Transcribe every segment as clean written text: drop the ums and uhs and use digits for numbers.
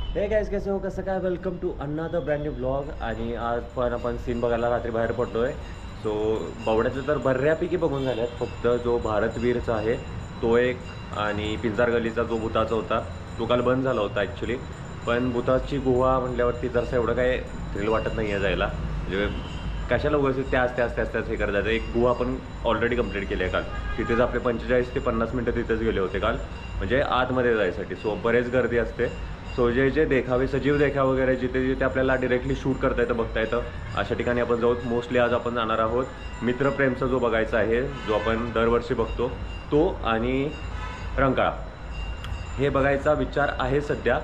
Hey guys कैसे हो, कसं काय, welcome to another brand new blog. आणि आज पण आपण सीन बघायला रात्री बाहेर पडतोय. सो बावड्याचं तर बऱ्यापैकी बघून झाल्यात. फक्त जो भारतवीरचा आहे तो एक, आणि पिंजार गलीचा जो भूताचा होता तो काल बंद झाला होता ॲक्च्युली. पण भूताची गुहा म्हटल्यावरती जरसं एवढं काय थ्रिल वाटत नाही आहे जायला. म्हणजे कशाला उगाच त्याच हे करत जायचं. एक गुहा आपण ऑलरेडी कंप्लीट केली आहे काल. तिथेच आपले 45 ते 50 मिनटं तिथेच गेले होते काल, म्हणजे आतमध्ये जायसाठी. सो बरेच गर्दी असते. सो जे देखावे, सजीव देखावे वगैरे जिथे आपल्याला डिरेक्टली शूट करता येतं, बघता येतं, अशा ठिकाणी आपण जाऊ. मोस्टली आज आपण जाणार आहोत मित्रप्रेमचा जो बघायचा आहे, जो आपण दरवर्षी बघतो तो, आणि रंकाळा हे बघायचा विचार आहे सध्या.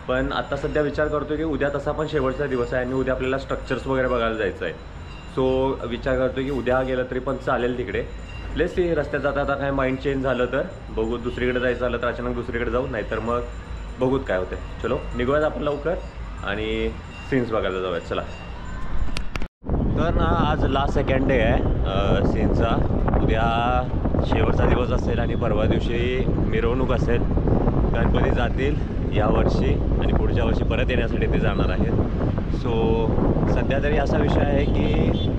पण आत्ता सध्या विचार करतो की उद्या तसा पण शेवटचा दिवस आहे आणि उद्या आपल्याला स्ट्रक्चर्स वगैरे बघायला जायचं आहे. सो विचार करतो की उद्या गेलं तरी पण चालेल तिकडे. प्लेस ती रस्त्यात जाता आता काय माइंड चेंज झालं तर बघू, दुसरीकडे जायचं झालं तर अचानक दुसरीकडे जाऊ, नाहीतर मग बघूत काय होते. चलो निघूयात आपण लवकर आणि सीन्स बघायला जाऊयात. चला. तर ना आज लास्ट सेकंड डे आहे सीनचा. उद्या शेवटचा दिवस असेल आणि परवा दिवशी मिरवणूक असेल. गणपती जातील यावर्षी आणि पुढच्या वर्षी परत येण्यासाठी ते जाणार आहेत. सो सध्या तरी असा विषय आहे की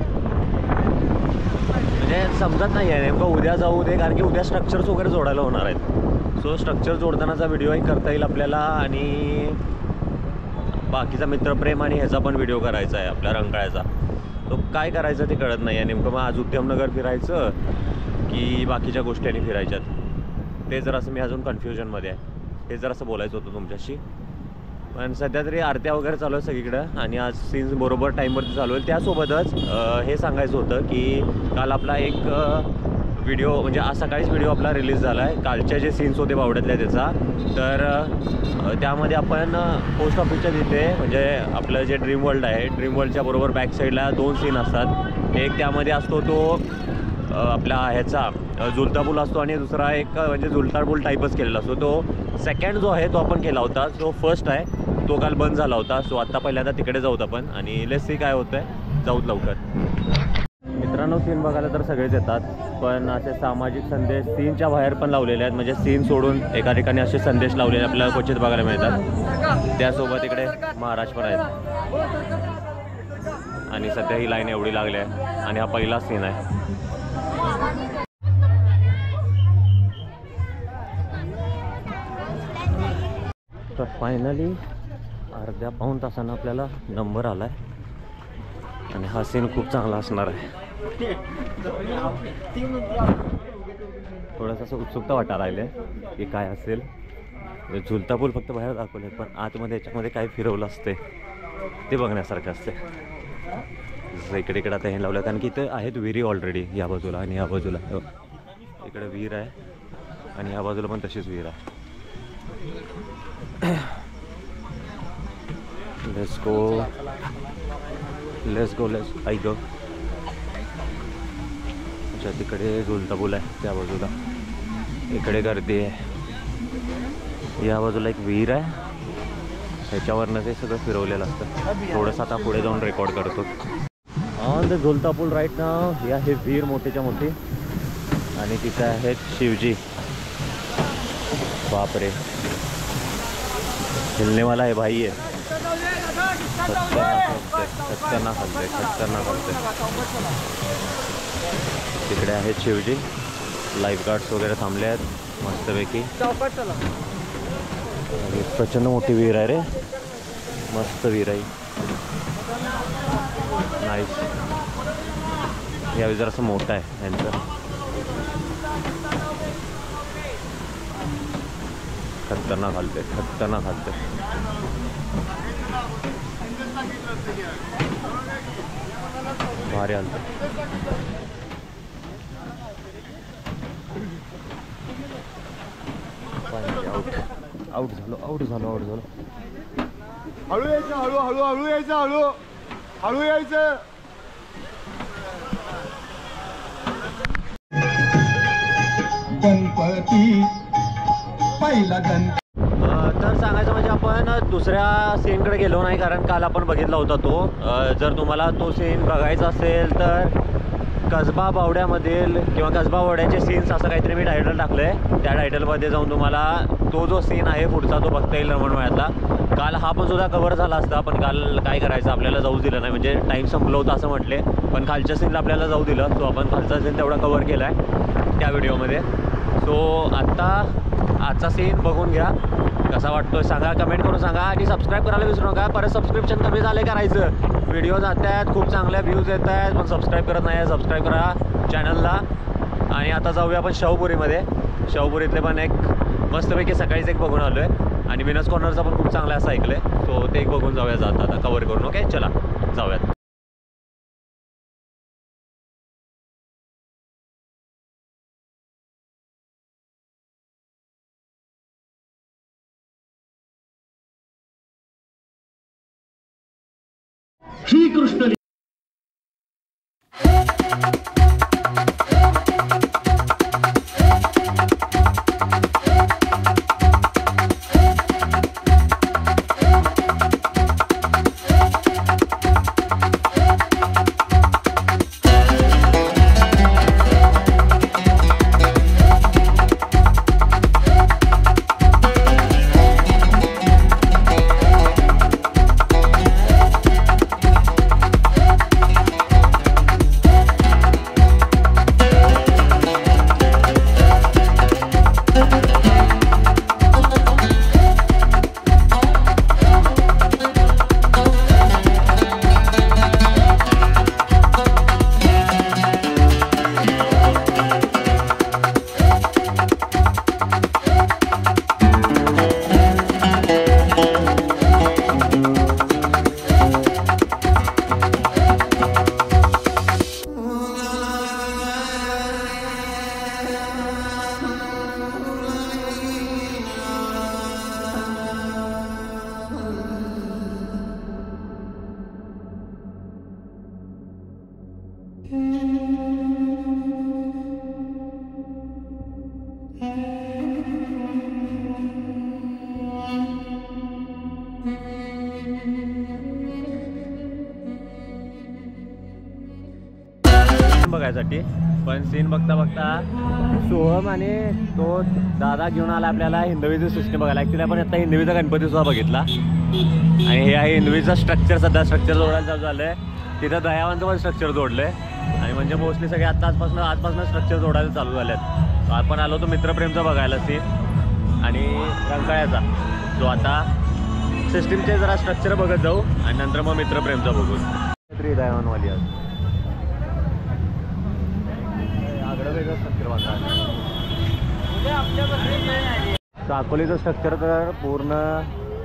म्हणजे समजत नाही आहे नेमकं उद्या जाऊ दे, कारण की उद्या स्ट्रक्चर्स वगैरे जोडायला होणार आहेत. सो स्ट्रक्चर जोडतानाचा व्हिडिओही करता येईल आपल्याला, आणि बाकीचा मित्रप्रेम आणि ह्याचा पण व्हिडिओ करायचा आहे आपल्या रंकाळ्याचा. तो काय करायचं ते कळत नाही आहे नेमकं. मग आज उद्यमनगर फिरायचं की बाकीच्या गोष्टी फिरायच्यात, ते जरासं मी अजून कन्फ्युजनमध्ये आहे. हे जरासं बोलायचं होतं तुमच्याशी. पण सध्या तरी आरत्या वगैरे चालू आहे सगळीकडं आणि आज सीन्स बरोबर टाईमवरती चालू आहे. त्यासोबतच हे सांगायचं होतं की काल आपला एक व्हिडिओ, म्हणजे आज सकाळीच व्हिडिओ आपला रिलीज झाला आहे कालच्या जे सीन्स होते बावड्यातल्या त्याचा. तर त्यामध्ये आपण पोस्ट ऑफिसच्या तिथे, म्हणजे आपलं जे ड्रीम वर्ल्ड आहे, ड्रीम वर्ल्डच्या बरोबर बॅक साईडला 2 सीन असतात. एक त्यामध्ये असतो तो आपला ह्याचा झुलता पूल असतो, आणि दुसरा एक म्हणजे झुलता पूल टाईपच केलेला असतो. तो सेकंड जो आहे तो आपण केला होता. जो फर्स्ट आहे तो काल बंद झाला होता. सो आत्ता पहिल्यांदा तिकडे जाऊत आपण आणि लेट्स सी काय होतं आहे, जाऊत लवकर. मित्रांनो, सीन बघायला तर सगळेच येतात, पण असे सामाजिक संदेश सीनच्या बाहेर पण लावलेले आहेत. म्हणजे सीन सोडून एका ठिकाणी असे संदेश लावलेले आपल्याला क्वचित बघायला मिळतात. त्यासोबत इकडे महाराज पण आहेत आणि सध्या ही लाईन एवढी लागली आहे आणि हा पहिला सीन आहे. तर फायनली अर्ध्या पाऊण तासानं आपल्याला नंबर आला आहे आणि हा सीन खूप चांगला असणार आहे. थोडंसं असं उत्सुकता वाटायला राहिले की काय असेल. झुलता पूल फक्त बाहेर दाखवले, पण आतमध्ये याच्यामध्ये काय फिरवलं असते ते बघण्यासारखं असते. जसं इकडे आता हे लावलं, कारण की इथं आहेत विहिरी ऑलरेडी या बाजूला आणि या बाजूला. इकडे विहीर आहे आणि या बाजूला पण तशीच विहीर आहे. लेट्स गो आई गो. अच्छा, तिकडे झुलता पूल आहे त्या बाजूला. इकडे गर्दी आहे. या बाजूला एक विहीर आहे, ह्याच्यावरनं ते सगळं फिरवलेलं असतं. थोडंसं आता पुढे जाऊन रेकॉर्ड करतो. ऑन द झुलता पूल राईट नाव. ही आहे विहीर मोठीच्या मोठी आणि तिथे आहेत शिवजी. बापरे, हिलनेवाला आहे भाई आहे. खतरनाक हलते. तिकडे आहेत शिवजी. लाईफ गार्ड्स वगैरे थांबले आहेत मस्तपैकी. प्रचंड मोठी विहीर आहे रे, मस्त विहीर आहे. नाईस. यावेळी जरासं मोठं आहे यांचं. खतरनाक हलते. भारी हलते. आउट झालो. हळू यायचं, हळू यायचं. गणपती पहिला तर सांगायचं म्हणजे आपण दुसऱ्या सीनकडे गेलो नाही, कारण काल आपण बघितला होता तो. जर तुम्हाला तो सीन बघायचा असेल तर कसबा बावड्यामधील किंवा कसबा बावड्याचे सीन्स असं काहीतरी मी टायटल टाकलं आहे. त्या टायटलमध्ये जाऊन तुम्हाला तो जो सीन आहे पुढचा तो बघता येईल रमणवळ्यातला. काल हा पण सुद्धा कवर झाला असता, पण काल काय करायचं आपल्याला जाऊ दिलं नाही, म्हणजे टाईम संपलं होतं असं म्हटले. पण खालच्या सीनला आपल्याला जाऊ दिलं, सो आपण खालचा सीन तेवढा कवर केला आहे त्या व्हिडिओमध्ये. सो आत्ता आजचा सीन बघून घ्या, कसा वाटतो सांगा, कमेंट करून सांगा आणि सबस्क्राईब करायला विसरू नका. परत सबस्क्रिप्शन कमी झाले करायचं, व्हिडिओ जात आहेत, खूप चांगल्या व्ह्यूज येत आहेत, पण सबस्क्राईब करत नाही. सबस्क्राईब करा चॅनलला. आणि आता जाऊया आपण शाहूपुरीमध्ये. शाहूपुरीतले पण एक मस्तपैकी सकाळीच एक बघून आलो आहे आणि विनस कॉर्नरचा पण खूप चांगला असं ऐकलं आहे. सो ते एक बघून जाऊया जाता आता कवर करून. ओके चला जाऊयात. श्रीकृष्ण बघायसाठी. पण सीन बघता बघता सोहम आणि तो दादा घेऊन आला आपल्याला हिंदवीचं सिस्टम बघायला. ॲक्च्युली आपण आता हिंदवीचा गणपती सुद्धा बघितला आणि हे आहे हिंदवीचं स्ट्रक्चर. सध्या स्ट्रक्चर जोडायला चालू झालं आहे. तिथं दयावांचं पण स्ट्रक्चर जोडलं आहे आणि म्हणजे मोस्टली सगळे आजपासून स्ट्रक्चर जोडायला चालू झाले आहेत. आपण आलो तो मित्रप्रेमचा बघायला सीन आणि रंकाळ्याचा. जो आता सिस्टीमचे जरा स्ट्रक्चर बघत जाऊ आणि नंतर मग मित्रप्रेमचा बघून. तरी दयावानवाली आज साकोलीचं स्ट्रक्चर तर पूर्ण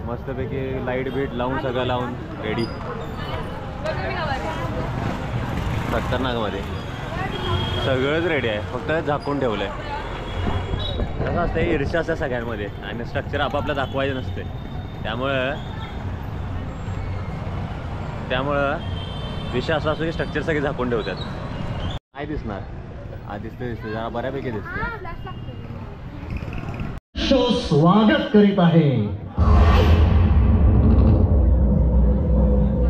मस्तपैकी लाईट बीट लावून सगळं लावून रेडी. खतरनाकमध्ये सगळंच रेडी आहे, फक्त झाकून ठेवलं आहे. कसं असतं ईर्ष्या असते सगळ्यांमध्ये आणि स्ट्रक्चर आपापलं दाखवायचं नसते. त्यामुळं विषय असा असतो की स्ट्रक्चर सगळे झाकून ठेवतात. काय दिसणार आज दिसते जरा बऱ्यापैकी दिसते. स्वागत करीत आहे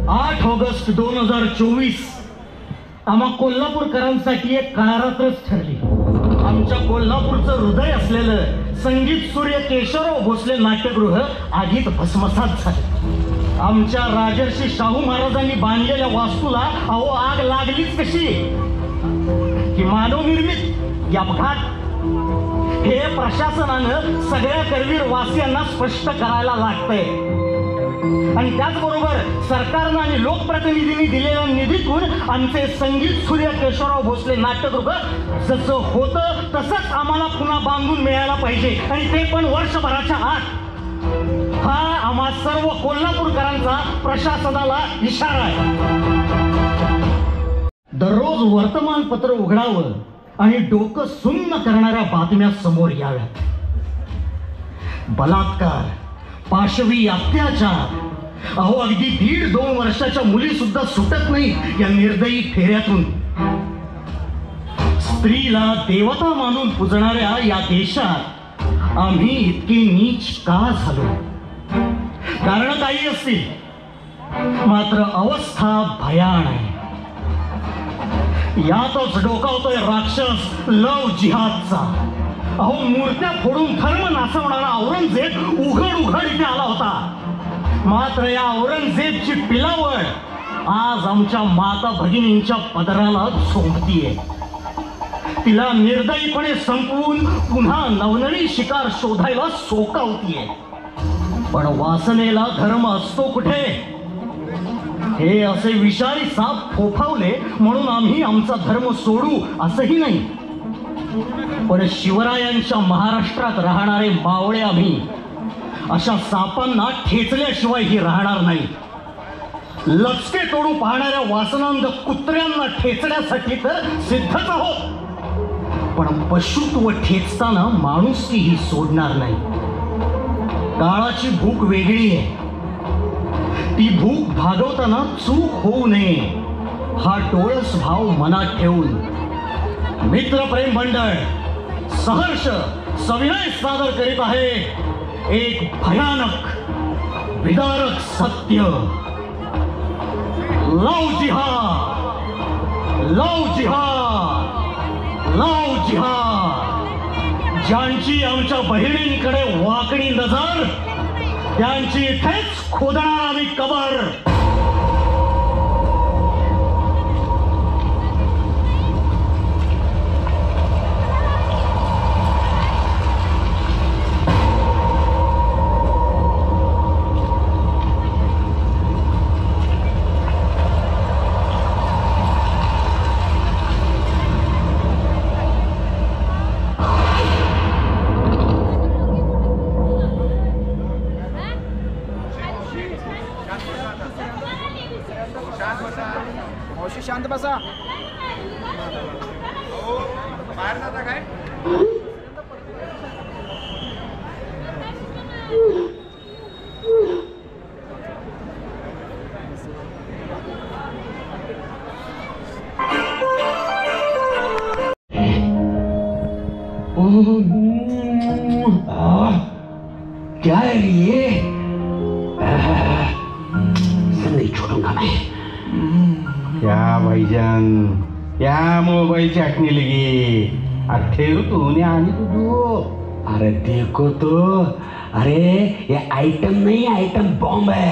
8 ऑगस्ट 2024 आम्हा कोल्हापूरकरांसाठी एक काळरात्रच ठरली. आमच्या कोल्हापूरचं हृदय असलेलं संगीत सूर्य केशवराव भोसले नाट्यगृह आगीत भस्मसात झाले. आमच्या राजर्षी शाहू महाराजांनी बांधलेल्या वास्तूला आग लागलीच कशी की मानवनिर्मित या अपघात हे प्रशासनानं सगळ्या करवीर वासियांना स्पष्ट करायला लागतंय. आणि त्याचबरोबर सरकारनं आणि लोकप्रतिनिधींनी दिलेल्या निधीतून आमचे संगीत सूर्य केशवराव भोसले नाट्यगृह जसं होतं तसंच आम्हाला पुन्हा बांधून मिळायला पाहिजे आणि ते पण वर्षभराच्या आत. हा आम्हा सर्व कोल्हापूरकरांचा प्रशासनाला इशारा आहे. दररोज वर्तमानपत्र उघडावं आणि डोकं सुन्न करणाऱ्या बातम्या समोर याव्यात. बलात्कार, पाशवी अत्याचार, अगदी 1.5-2 वर्षाच्या मुली सुद्धा सुटत नाही या निर्दयी फेऱ्यातून. स्त्रीला देवता मानून पूजणाऱ्या या देशात आम्ही इतके नीच का झालो? कारण काही असतील, मात्र अवस्था भयान आहे. यातच डोकावतोय राक्षस लव जिहादचा. अहो, मूर्त्या फोडून धर्म नासवणारा औरंगजेब उघड इथे आला होता. मात्र या औरंगजेबची पिलावळ आज आमच्या माता भगिनींच्या पदराला झोंबतीये. तिला निर्दयीपणे संपवून पुन्हा नवनवी शिकार शोधायला सोकावतीये. पण वासनेला धर्म असतो कुठे? हे असे विषारी साप फोफावले म्हणून आम्ही आमचा धर्म सोडू असंही नाही. पण शिवरायांच्या महाराष्ट्रात राहणारे मावळे आम्ही अशा सापांना ठेचल्याशिवायही राहणार नाही. लचके तोडू पाहणाऱ्या वासनांध कुत्र्यांना ठेचण्यासाठी तर सिद्धच आहोत. पण पशुत्व ठेचताना माणुसकीही सोडणार नाही. काळाची भूक वेगळी आहे. ती भूक भागवताना चूक होऊ नये हा डोळस भाव मनात ठेवून मित्रप्रेम मंडळ सहर्ष सविनय सादर करीत आहे एक भयानक विदारक सत्य. लव जिहाद, लव जिहाद, लव जिहाद. ज्यांची आमच्या बहिणींकडे वाकडी नजर त्यांची इथेच खोदणार आम्ही कबर. शांत बसा. बाहेर जाता काय? क्या है ये? नहीं छोड़ूंगा मैं. क्या भाईजान, क्या मोबाइल चाटने लगी? ठेरू तूने आने तो दो. अरे देखो तो, अरे ये आइटम नहीं, आइटम बॉम्ब है.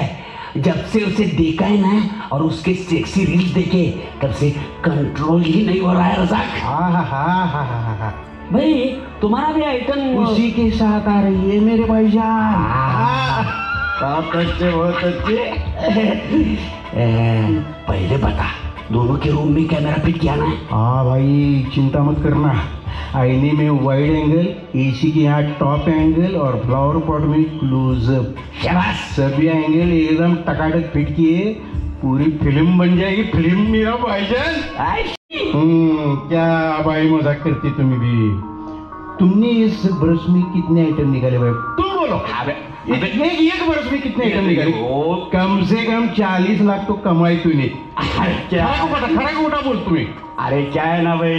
जब से उसे देखा है ना और उसके सेक्सी रील्स देखे तब से कंट्रोल ही नहीं हो रहा है रज़ाक. हा. भाई तुम्हारा भी आइटम उसी के साथ आ रही है मेरे भाईजान. बहुत अच्छे, बहुत अच्छे. पहले बता, दोनों के रूम में कैमरा फिट किया ना? हाँ भाई, चिंता मत करना. आईने में वाइड एंगल, एसी के यहाँ टॉप एंगल और फ्लावर पॉट में क्लोजअप. शाबाश. सभी एंगल एकदम टकाटक फिट किए. पूरी फिल्म बन जाएगी. फिल्म मेरा भाईजान. क्या भाई मजाक करती तुम्हें भी. तुमने इस बरस में कितने आइटम निकाले भाई? तुम बोलो. एक बरस में कितने आइटम निकाले? कम से कम 40 लाख तो कमाई तूने. क्या खरा खोटा बोल तुम्हें. अरे क्या है ना भाई,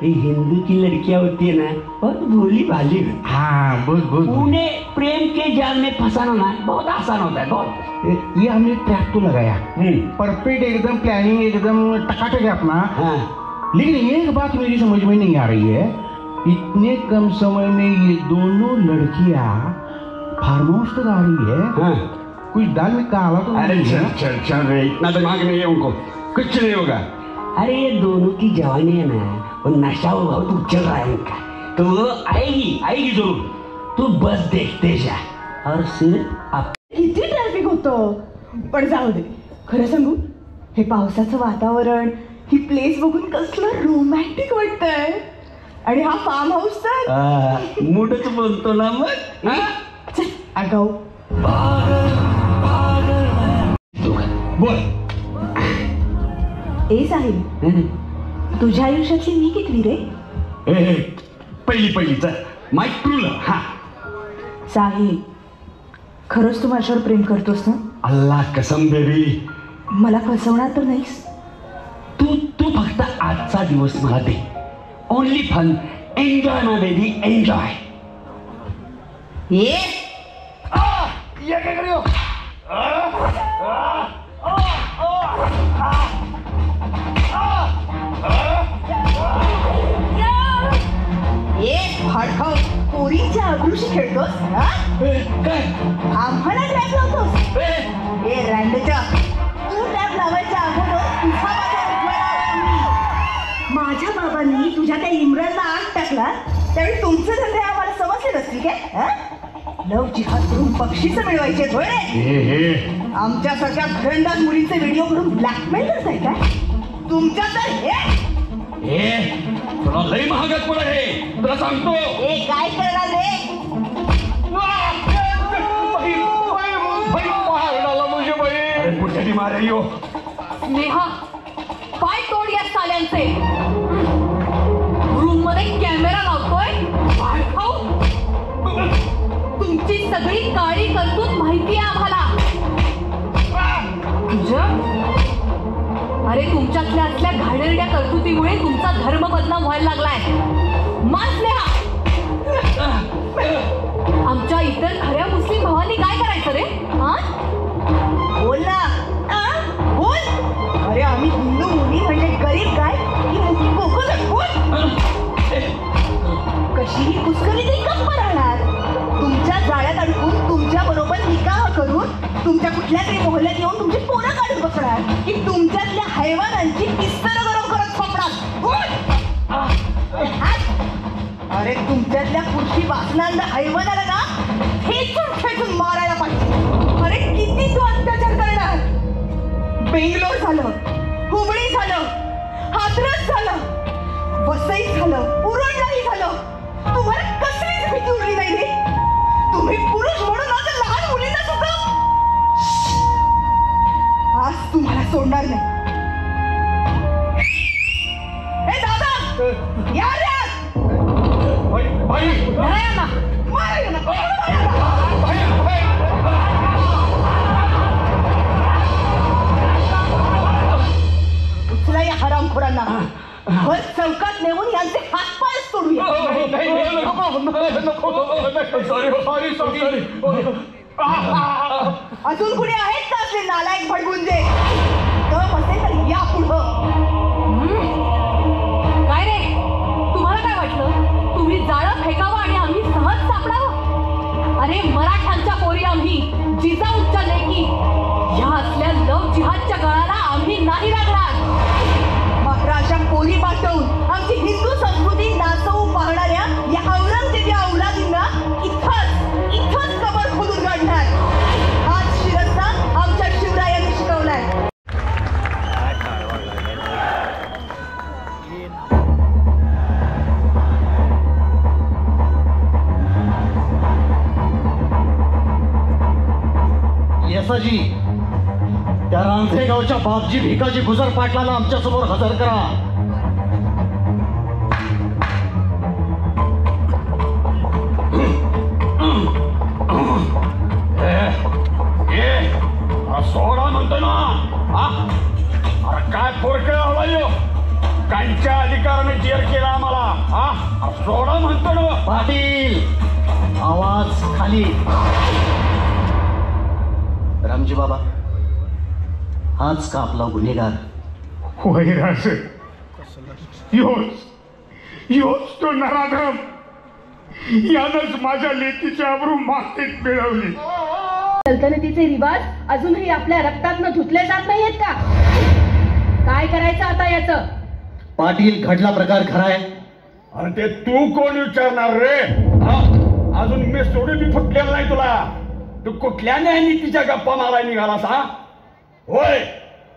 ये हिंदू की लड़कियां होती है ना बहुत भोली भाली. हाँ, बहुत. उन्हें प्रेम के जाल में फंसाना ना बहुत आसान होता है. बहुत. ये हमने ट्रैक तो लगाया, परफेक्ट एकदम, प्लानिंग एकदम टकाटक है अपना. हाँ. लेकिन एक बात मेरी समझ में नहीं आ रही है. इतने कम समय में ये दोनों लड़कियां फार्म हाउस तक आ रही है. हाँ. कुछ दाल में काला तो अरे नहीं है? चल रे, इतना दिमाग नहीं है उनको, कुछ नहीं होगा. अरे ये दोनों की जवानी है ना, वो नशा वो बहुत चल रहा है उनका, तो वो आएगी जरूर. तू बस देखते जा. और सिर्फ आप किती ट्रॅफिक होतं. पण जाऊ दे, खरं सांगू, हे पावसाचं वातावरण, ही प्लेस बघून कसलं रोमॅन्टिक वाटतंय. आणि हा फार्म हाऊस तर मूडच बोलतो ना मग. चल आगाऊ. बोल. ए साहिल, तुझ्या आयुष्यातली मी कितवी रे? पहिलीच माय ट्रू लव्ह. हा. साहिल, खरंच तू माझ्यावर प्रेम करतोस ना? अल्लाह कसम बेबी. मला फसवणार तर नाहीस? तू फक्त आजचा दिवस मला दे. Only fun. Enjoy my baby, enjoy. ये क्या कर रहे हो? ना त्यावेळी तुमचे धंदे आम्हाला समजले नसतील काय हा? लव जिहाद करून बक्षीस मिळवायचे थोडे आमच्यासारख्या घरंदाज मुलींचे व्हिडिओ करून ब्लॅकमेल करताय काय तुमच्या तर हे तुला लई महागात पड आहे तुला सांगतो. हे काय करणार रे अरे कुठे मारे यो नेहा पाय तोड या साल्यांचे. रूम मध्ये कॅमेरा लावतोय बाळ खाऊ. तुमची सगळी काळी करतूत माहिती आहे आम्हाला. अरे तुमच्यातल्या असल्या घाणेरड्या कर्तुतीमुळे तुमचा धर्म बदनाम व्हायला लागलाय. मास नेहा. आमच्या इतर खऱ्या मुस्लिम भावांनी काय करायचं रे हा? बोल ना बोल. अरे आम्ही हिंदू मुली म्हणजे गरीब काय कशीही कुस्करी तरी गप्प राहणार. तुमच्या जाळ्यात अडकून तुमच्या बरोबर निकाह करून तुमच्या कुठल्या तरी मोहल्ल्यात येऊन तुमची पोरं काढून बसणार की तुमच्यातल्या हैवानांची पिस्तरं गरम करत सोपणार. अरे तुमच्यातल्या खुर्शी वाचनांना हैवानाला ना खेचून खेचून मारायला पाहिजे. अरे किती तू अत्याचार करणार. बेंगलोर झालं हुबळी झालं हाथरस झालं वसई झालं उरणलाही झालं तुम्हाला कसलीच भीती उरली नाही रे. तुम्ही पुरुष म्हणून आता लहान मुलींना सुद्धा आज तुम्हाला सोडणार नाही. हे दादा या रे नारायणा उचला या हरामखोरांना भर चौकात नेऊन यांचे हातपायच तोडूया. अजून कुणी आहेत का असले नालायक भडगुंजे तर असेल तर या पुढं. काय रे तुम्हाला काय वाटलं तुम्ही जाळं फेकावं आणि आम्ही सहज सापडावं. अरे मराठ्यांच्या पोरी आम्ही जिजाऊच्या लेकी ह्या असल्या लव जिहादच्या गळाला आम्ही नाही लागणार. मात्र अशा पोरी पाठवून आमची हिंदू संस्कृती नाचवू पाहणाऱ्या या औरंगजेबी औलादींना इथंच कबर खोदून काढणार. आज शिरस्ता आमच्या शिवरायांनी शिकवलाय. येसाजी त्या रांजणेगावच्या बापजी भिकाजी गुजर पाटलाला आमच्या समोर हजर करा. सोडा म्हणतो ना अरे काय फोडकं लावला यो कांच्या अधिकाराने जेर केला आम्हाला. सोडा म्हणतो ना. पाटील आवाज खाली. रामजी बाबा हाच का आपला गुन्हेगार. होय राज योच तो नराधम. यानंच माझ्या लेकीची आबरू मातीत मिळवली. सल्तनतीचे रिवाज अजूनही आपल्या रक्तातनं धुतले जात नाहीयेत का. काय करायचं आता याचं. पाटील घडला प्रकार खरा आहे. आणि ते तू कोण विचारणार रे. अजून मी सोडून मी फुटलेला नाही तुला. तू कुठल्या न्यायनीतीच्या गप्पा मारायला निघालास हा. होय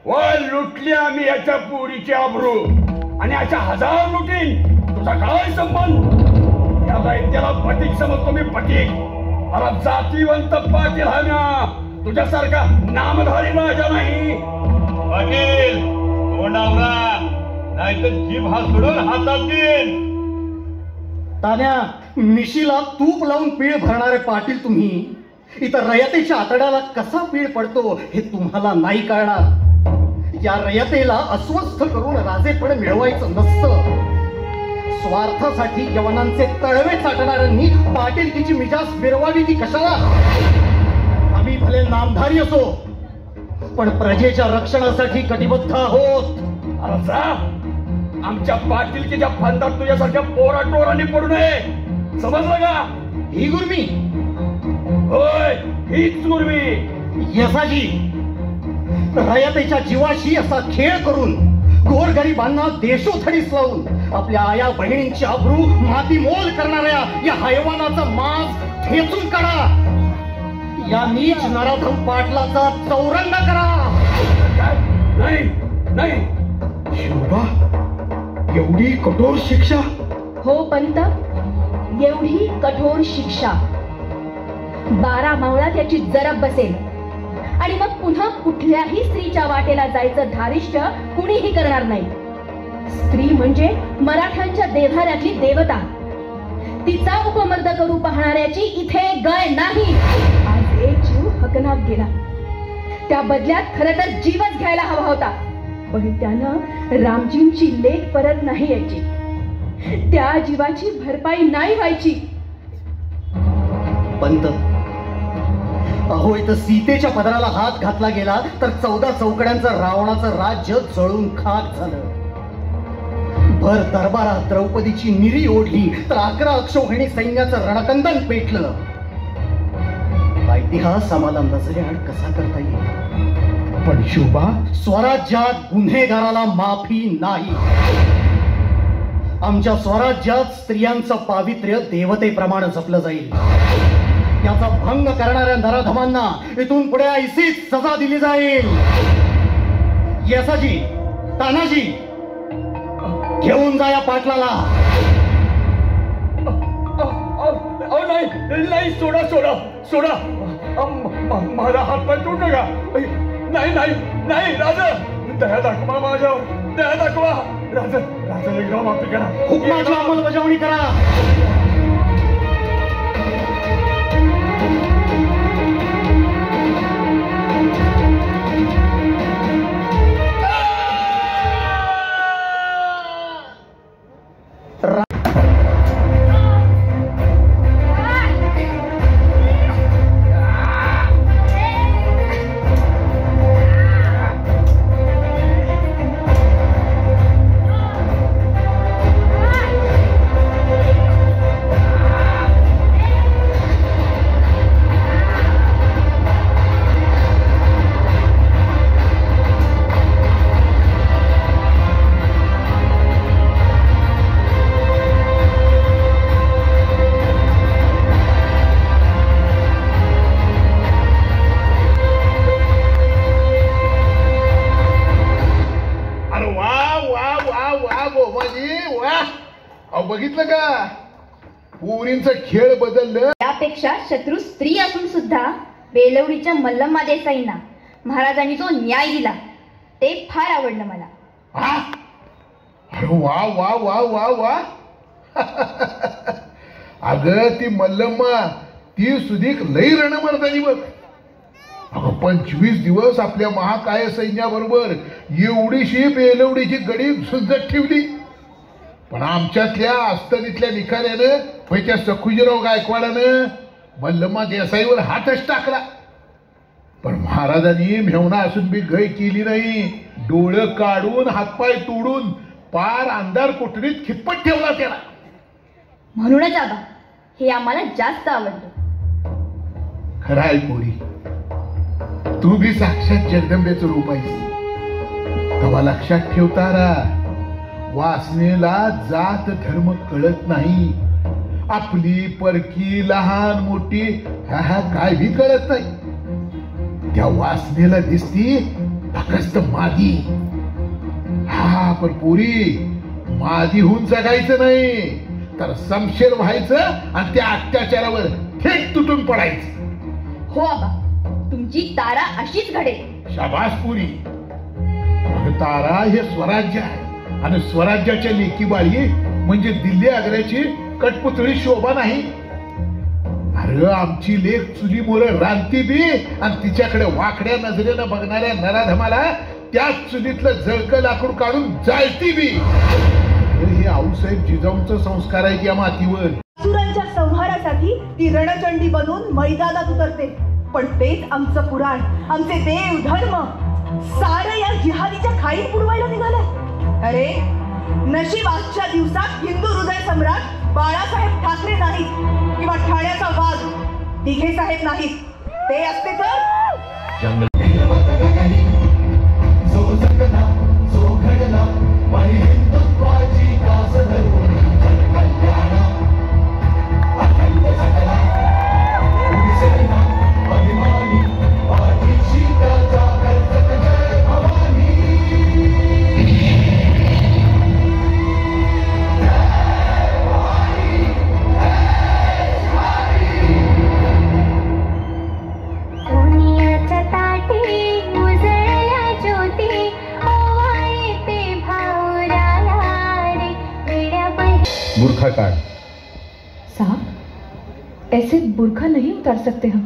होय लुटली आम्ही याच्या पोरीची आबरू आणि अशा हजार लुटीन. तुझा काय संबंध. या दैत्याला पटीक समजतो मी पटीक. अरे जातीवंत पाटील हा ना तुझ्यासारखा नामधारी राजा नाही. पाटील तोंडावरा नाही तर जीभ हा सोडून हातात देईल. तान्या मिशीला तूप लावून पीळ भरणारे पाटील तुम्ही. इथं रयतेच्या आतड्याला कसा पीळ पडतो हे तुम्हाला नाही कळणार. या रयतेला अस्वस्थ करून राजेपण मिळवायचं नसतं. स्वार्थासाठी यवनांचे तळवे चाटणाऱ्यांनी पाटीलकीची मिजाज बिरवावी ती कशाला. आम्ही भले नामधारी असो पण प्रजेच्या रक्षणासाठी कटिबद्ध आहोत. अरे जा आमच्या पाटीलकीच्या फांदात तुझ्यासारख्या पोरा टोरांनी पडू नये. समजलं का. ही गुरमी. होय हीच गुरमी. यसाजी रयतेच्या जीवाशी असा खेळ करून गोरगरिबांना देशोधडीस लावून आपल्या आया बहिणींची आबरू मातीमोल करणाऱ्या या हैवानाचा मांस ठेचून काढा. या नीच नराधम पाटलाचा चौरंग करा. नाही नाही शिवबा, एवढी कठोर शिक्षा? हो पंत, एवढी कठोर शिक्षा. 12 मावळात याची जरब बसेल आणि मग पुन्हा कुठल्याही स्त्रीच्या वाटेला जायचं धारिष्ट कुणीही करणार नाही. स्त्री म्हणजे मराठ्यांच्या देव्हाऱ्यातली देवता. तिचा उपमर्द करू पाहणाऱ्याची इथे गय नाही. आज एक जीव हकनात गेला, त्या बदल्यात खरं तर जीवच घ्यायला हवा होता. पण त्यानं रामजींची लेक परत नाही यायची, त्या जीवाची भरपाई नाही व्हायची. पंत, अहो इथं सीतेच्या पदराला हात घातला गेला तर 14 चौकड्यांचं रावणाचं राज्य जळून खाक झालं. भर दरबारात द्रौपदीची निरी ओढली तर 11 अक्षौहिणी सैन्याचं रणकंदन पेटलं. हा इतिहास आम्हाला नजरेआड कसा करता येईल? पण शिवबा, स्वराज्यात गुन्हेगाराला माफी नाही. आमच्या स्वराज्यात स्त्रियांचं पावित्र्य देवतेप्रमाणे जपलं जाईल. याचा भंग करणाऱ्या नराधमांना इथून पुढे ऐसीच सजा दिली जाईल. यसाजी, तानाजी, घेऊन जा या पाटलाला. नाही नाही, सोडा सोडा सोडा, माझा हात पाय तोडू नका. नाही नाही नाही, राजा दया दाखवा माझ्यावर, दया दाखवा. राजा राजा एकदा माफी करा, हुकमाची अंमलबजावणी करा. बघितलं का, पोरींचा खेळ बदललं. त्यापेक्षा शत्रू स्त्री असून सुद्धा बेलवडीच्या मल्लम्मा देसाईंना महाराजांनी जो न्याय दिला ते फार आवडलं मला. अरे वा वा वा वा वा. अगं ती मल्लम्मा ती सुधीक लई रणमर्दानी बघ. अगं 25 दिवस आपल्या महाकाय सैन्याबरोबर एवढीशी बेलवडीची गडी झुंजत ठेवली. पण आमच्यातल्या अस्तरीतल्या निखाऱ्यानं त्या सखुजीराव गायकवाडानं मल्लम्मा देसाईवर हातच टाकला. पण महाराजांनी मेवणा असून बी गय केली नाही. डोळं काढून हातपाय तोडून पार अंधार कोठडीत खितपत ठेवला त्याला. म्हणूनच आबा हे आम्हाला जास्त आवडलं. खरं आहे पोरी, तू बी साक्षात जगदंबेचं रूप आहेस. तेव्हा लक्षात ठेवतारा, वासनेला जात धर्म कळत नाही. आपली परकी लहान मोठी हा काय भी कळत नाही. त्या वासनेला दिसती फक्त मादी. हा पण पोरी, मादी होऊन जगायचं नाही तर समशेर व्हायचं आणि त्या अत्याचारावर थेट तुटून पडायचं. हो आबा, तुमची तारा अशीच घडेल. शाबास पोरी. तारा हे स्वराज्य आहे आणि स्वराज्याच्या लेकी बाळी म्हणजे दिल्ली आग्र्याची कटपुतळी शोभा नाही. अरे आमची लेक चुली मोर रांती बी आणि तिच्याकडे वाकड्या नजरेनं बघणाऱ्या नराधमाला त्याच चुलीतलं जळकं लाकूड काढून जाळती बी. हे आऊसाहेब जिजाऊंचा संस्कार आहे या मातीवर. असुरांच्या संहारासाठी ती रणचंडी बनून मैदानात उतरते. पण तेच आमचं पुराण, आमचे देव धर्म सारं या जिहादीच्या खाईत बुडवायला निघालं. अरे नशीब आजच्या दिवसात हिंदू हृदय सम्राट बाळासाहेब ठाकरे नाहीत किंवा ठाण्याचा वाघ दिघे साहेब नाहीत. ते असते तर जो जगला जो घडला हिंदुत्वाची कास ऐसे बुरखा नहीं उतार सकते हम.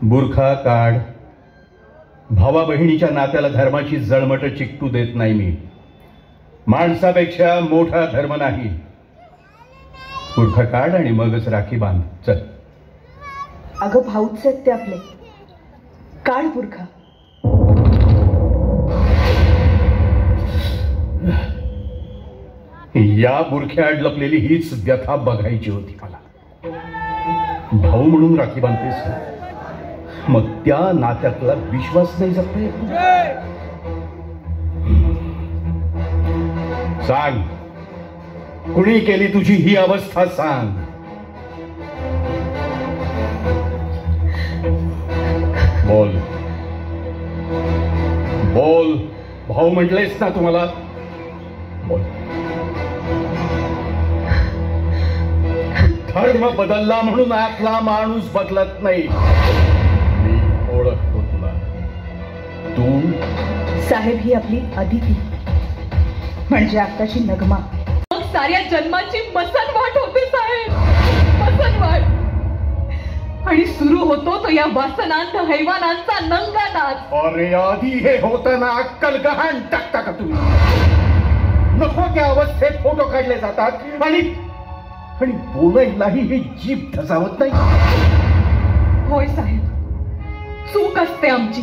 बुरखा काढ. भावा बहिणीच्या नात्याला धर्माची जळमट चिकटू देत नाही मी. माणसापेक्षा मोठा धर्म नाही. बुरखा काढ आणि मगच राखी बांध. चल. अगं भाऊच आहेत ते आपले. काढ बुरखा. या बुरख्याआड लपलेली हीच व्यथा बघायची होती मला. भाऊ म्हणून राखी बांधतेस, मग त्या नात्यातला विश्वास नाही जपता येत. सांग, कुणी केली तुझी ही अवस्था? सांग. बोल बोल. भाऊ म्हटलेस ना तुम्हाला. बोल. धर्म बदलला म्हणून आपला माणूस बदलत नाही. मी ओळखतो तुला. तू साहेब ही आपली अदिती, म्हणजे आत्ताची नगमा. मग साऱ्या जन्माची मसनवाट होते साहेब, मसनवाट. आणि सुरू होतो तो या वासनांत हैवानांचा नंगा नाच. अरे आधी हे होतं ना, अक्कल गहाण टाकता का तुम्ही? नको त्या अवस्थेत फोटो काढले जातात आणि बोलायलाही हे जीभ धसावत नाही. होय साहेब, चूक असते आमची.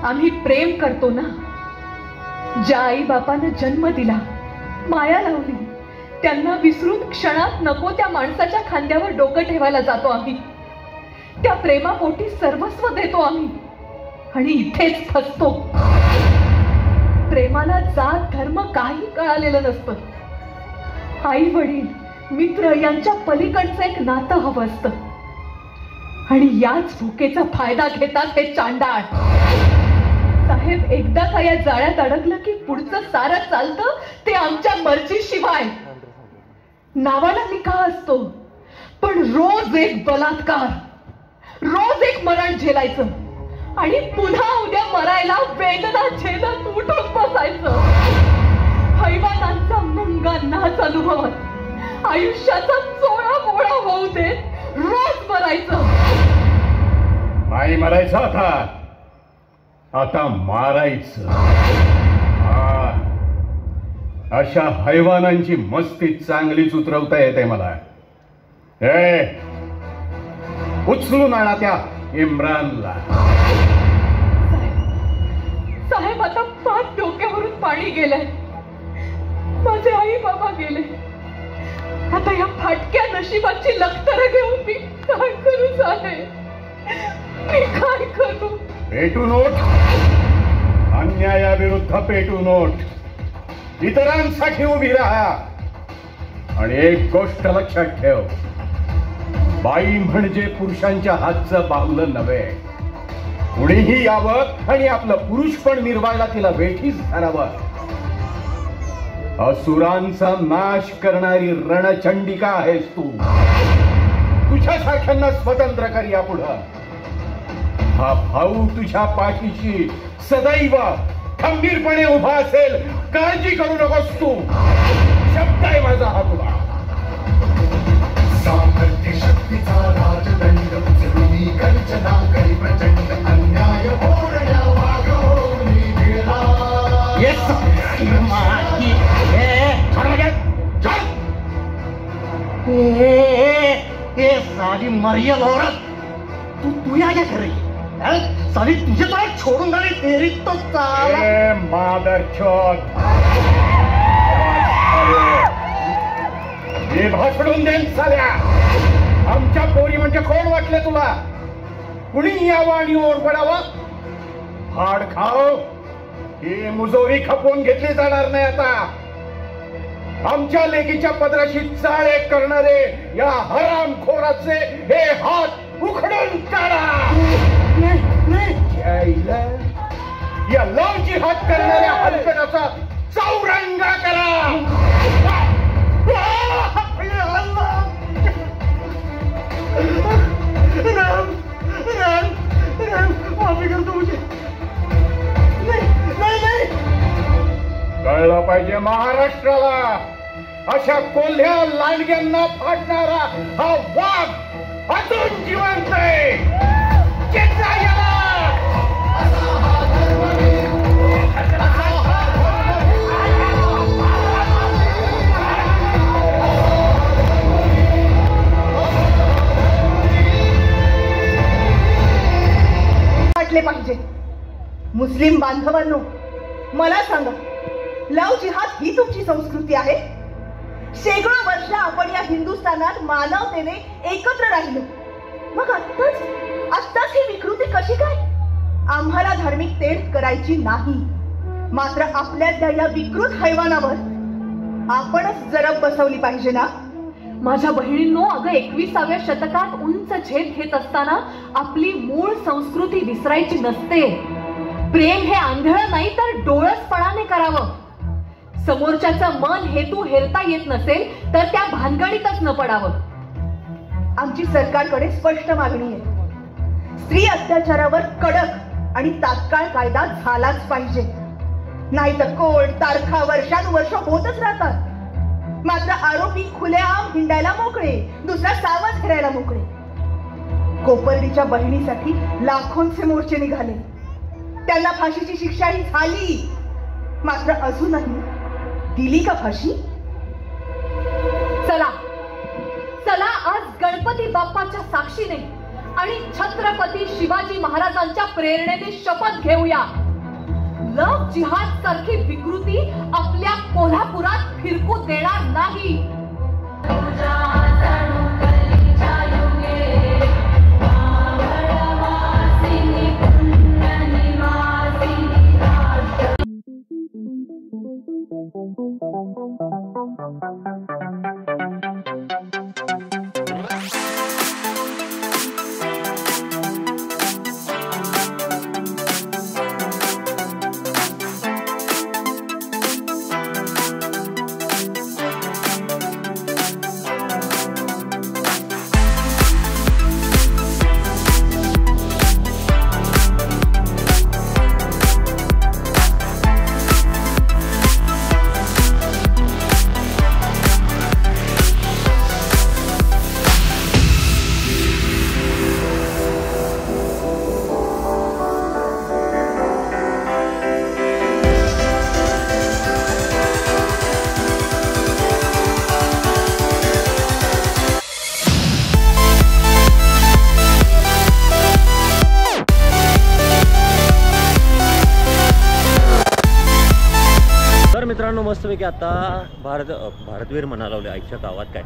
आम्ही प्रेम करतो ना. ज्या आई बापानं जन्म दिला, माया लावली, त्यांना विसरून क्षणात नको त्या माणसाच्या खांद्यावर डोकं ठेवायला जातो आम्ही. त्या प्रेमापोटी सर्वस्व देतो आम्ही आणि इथेच फसतो. प्रेमाला जात धर्म काही कळालेलं नसतं. आई वडील मित्र यांच्या पलीकडचं एक नातं हवं असतं. आणि याच भुकेचा फायदा घेतात हे चांडाळ. साहेब, एकदा का या जाळ्यात अडकलं की पुढचं सारं चालतं ते आमच्या मर्जीशिवाय. नावाला निकाह असतो, पण रोज एक बलात्कार, रोज एक मरण झेलायचं आणि पुन्हा उद्या मरायला वेदना झेलत उठून बसायचं. हैवानांचा नंगा नाच अनुभवत आयुष्याचा चोळा मोळा होऊ देत रोज मरायचं. नाही मरायचं आता मारायचं. अशा हैवानांची मस्ती चांगलीच उतरवता येते मला. उचलून आणा त्या इम्रानला. साहेब, आता पाच डोक्यावरून पाणी गेलंय. माझे आई बाबा गेले. आता या फाटक्या नशिबाची लखतर घेऊन मी काय करू साहेब? मी काय करू? पेटू नोट. अन्यायाविरुद्ध पेटू नोट. इतरांसाठी उभी राहा. आणि एक गोष्ट लक्षात ठेव, बाई म्हणजे पुरुषांच्या हातचं बाहुलं नव्हे. कुणीही यावं आणि आपलं पुरुष पण मिरवायला तिला वेठीच धरावं. असुरांचा नाश करणारी रणचंडिका आहेस तू. तुझ्यासारख्यांना स्वतंत्र कर यापुढं. हा भाऊ तुझ्या पाठीशी सदैव खंबीरपणे उभा असेल. काळजी करू नकोस तू. शब्द आहे माझा हा तुला. सामर्थ्य शक्तीचा राजदंड उचलून गर्जना करी प्रचंड अन्याय होरड्या वागवून गेला. साली मरियल औरत, तू या क्या कर रही है? साली तुझे तो छोड़ूंगा नहीं तेरी तो साला. मादरचोद. हे भासडून देन साल्या. आमच्या पोरी म्हणजे कोण वाटले तुला? कुणी यावं आणि ओरबडावं? फाड खाव. ही मुजोरी खपवून घेतली जाणार नाही आता. आमच्या लेकीच्या पदराशी चाळे करणारे या हरामखोराचे हे हात उखडून काढा. या लव जिहाद करणाऱ्या हलकटाचा चौरंगा करा. माफी करतो मुझे. कळलं पाहिजे महाराष्ट्राला, अशा कोल्ह्या लांडग्यांना फाडणारा हा वाघ अजून जिवंत आहे. चेता याला. वाटले पाहिजे. मुस्लिम बांधवांनो, मला सांगा, लव जिहाद ही तुमची संस्कृती आहे? शेकडो वर्ष आपण या हिंदुस्थानात मानवतेने एकत्र राहिलो, मग आत्ताच ही विकृती कशी काय? आम्हाला धार्मिक तेढ करायची नाही, मात्र आपल्यातल्या या विकृत हैवानावर आपणच जरब बसवली पाहिजे ना. माझ्या बहिणींनो, अगं 21व्या शतकात उंच झेप घेत असताना आपली मूळ संस्कृती विसरायची नसते. प्रेम हे आंधळ नाही तर डोळसपणाने करावं. समोरच्याचं मन हेतू हेरता येत नसेल तर त्या भानगडीतच न पडावं. आमची सरकारकडे स्पष्ट मागणी आहे. स्त्री अत्याचारावर कडक आणि तात्काळ कायदा झालाच पाहिजे, नाहीतर कोर्ट तारखा वर्षानुवर्ष होतच राहतात. मात्र आरोपी खुलेआम हिंडायला मोकळे, दुसरा सावध फिरायला मोकळे. कोपर्डीच्या बहिणीसाठी लाखोंचे मोर्चे निघाले, त्यांना फाशीची शिक्षाही झाली, मात्र अजूनही दिली का फाशी? चला चला, आज गणपती बाप्पाच्या साक्षीने आणि छत्रपती शिवाजी महाराजांच्या प्रेरणेने शपथ घेऊया. लव जिहाद सारखी विकृती आपल्या कोल्हापुरात फिरकू देणार नाही. मित्रांनो, मस्तपैकी आता भारतवीर म्हणा लावले आईच्या गावात काय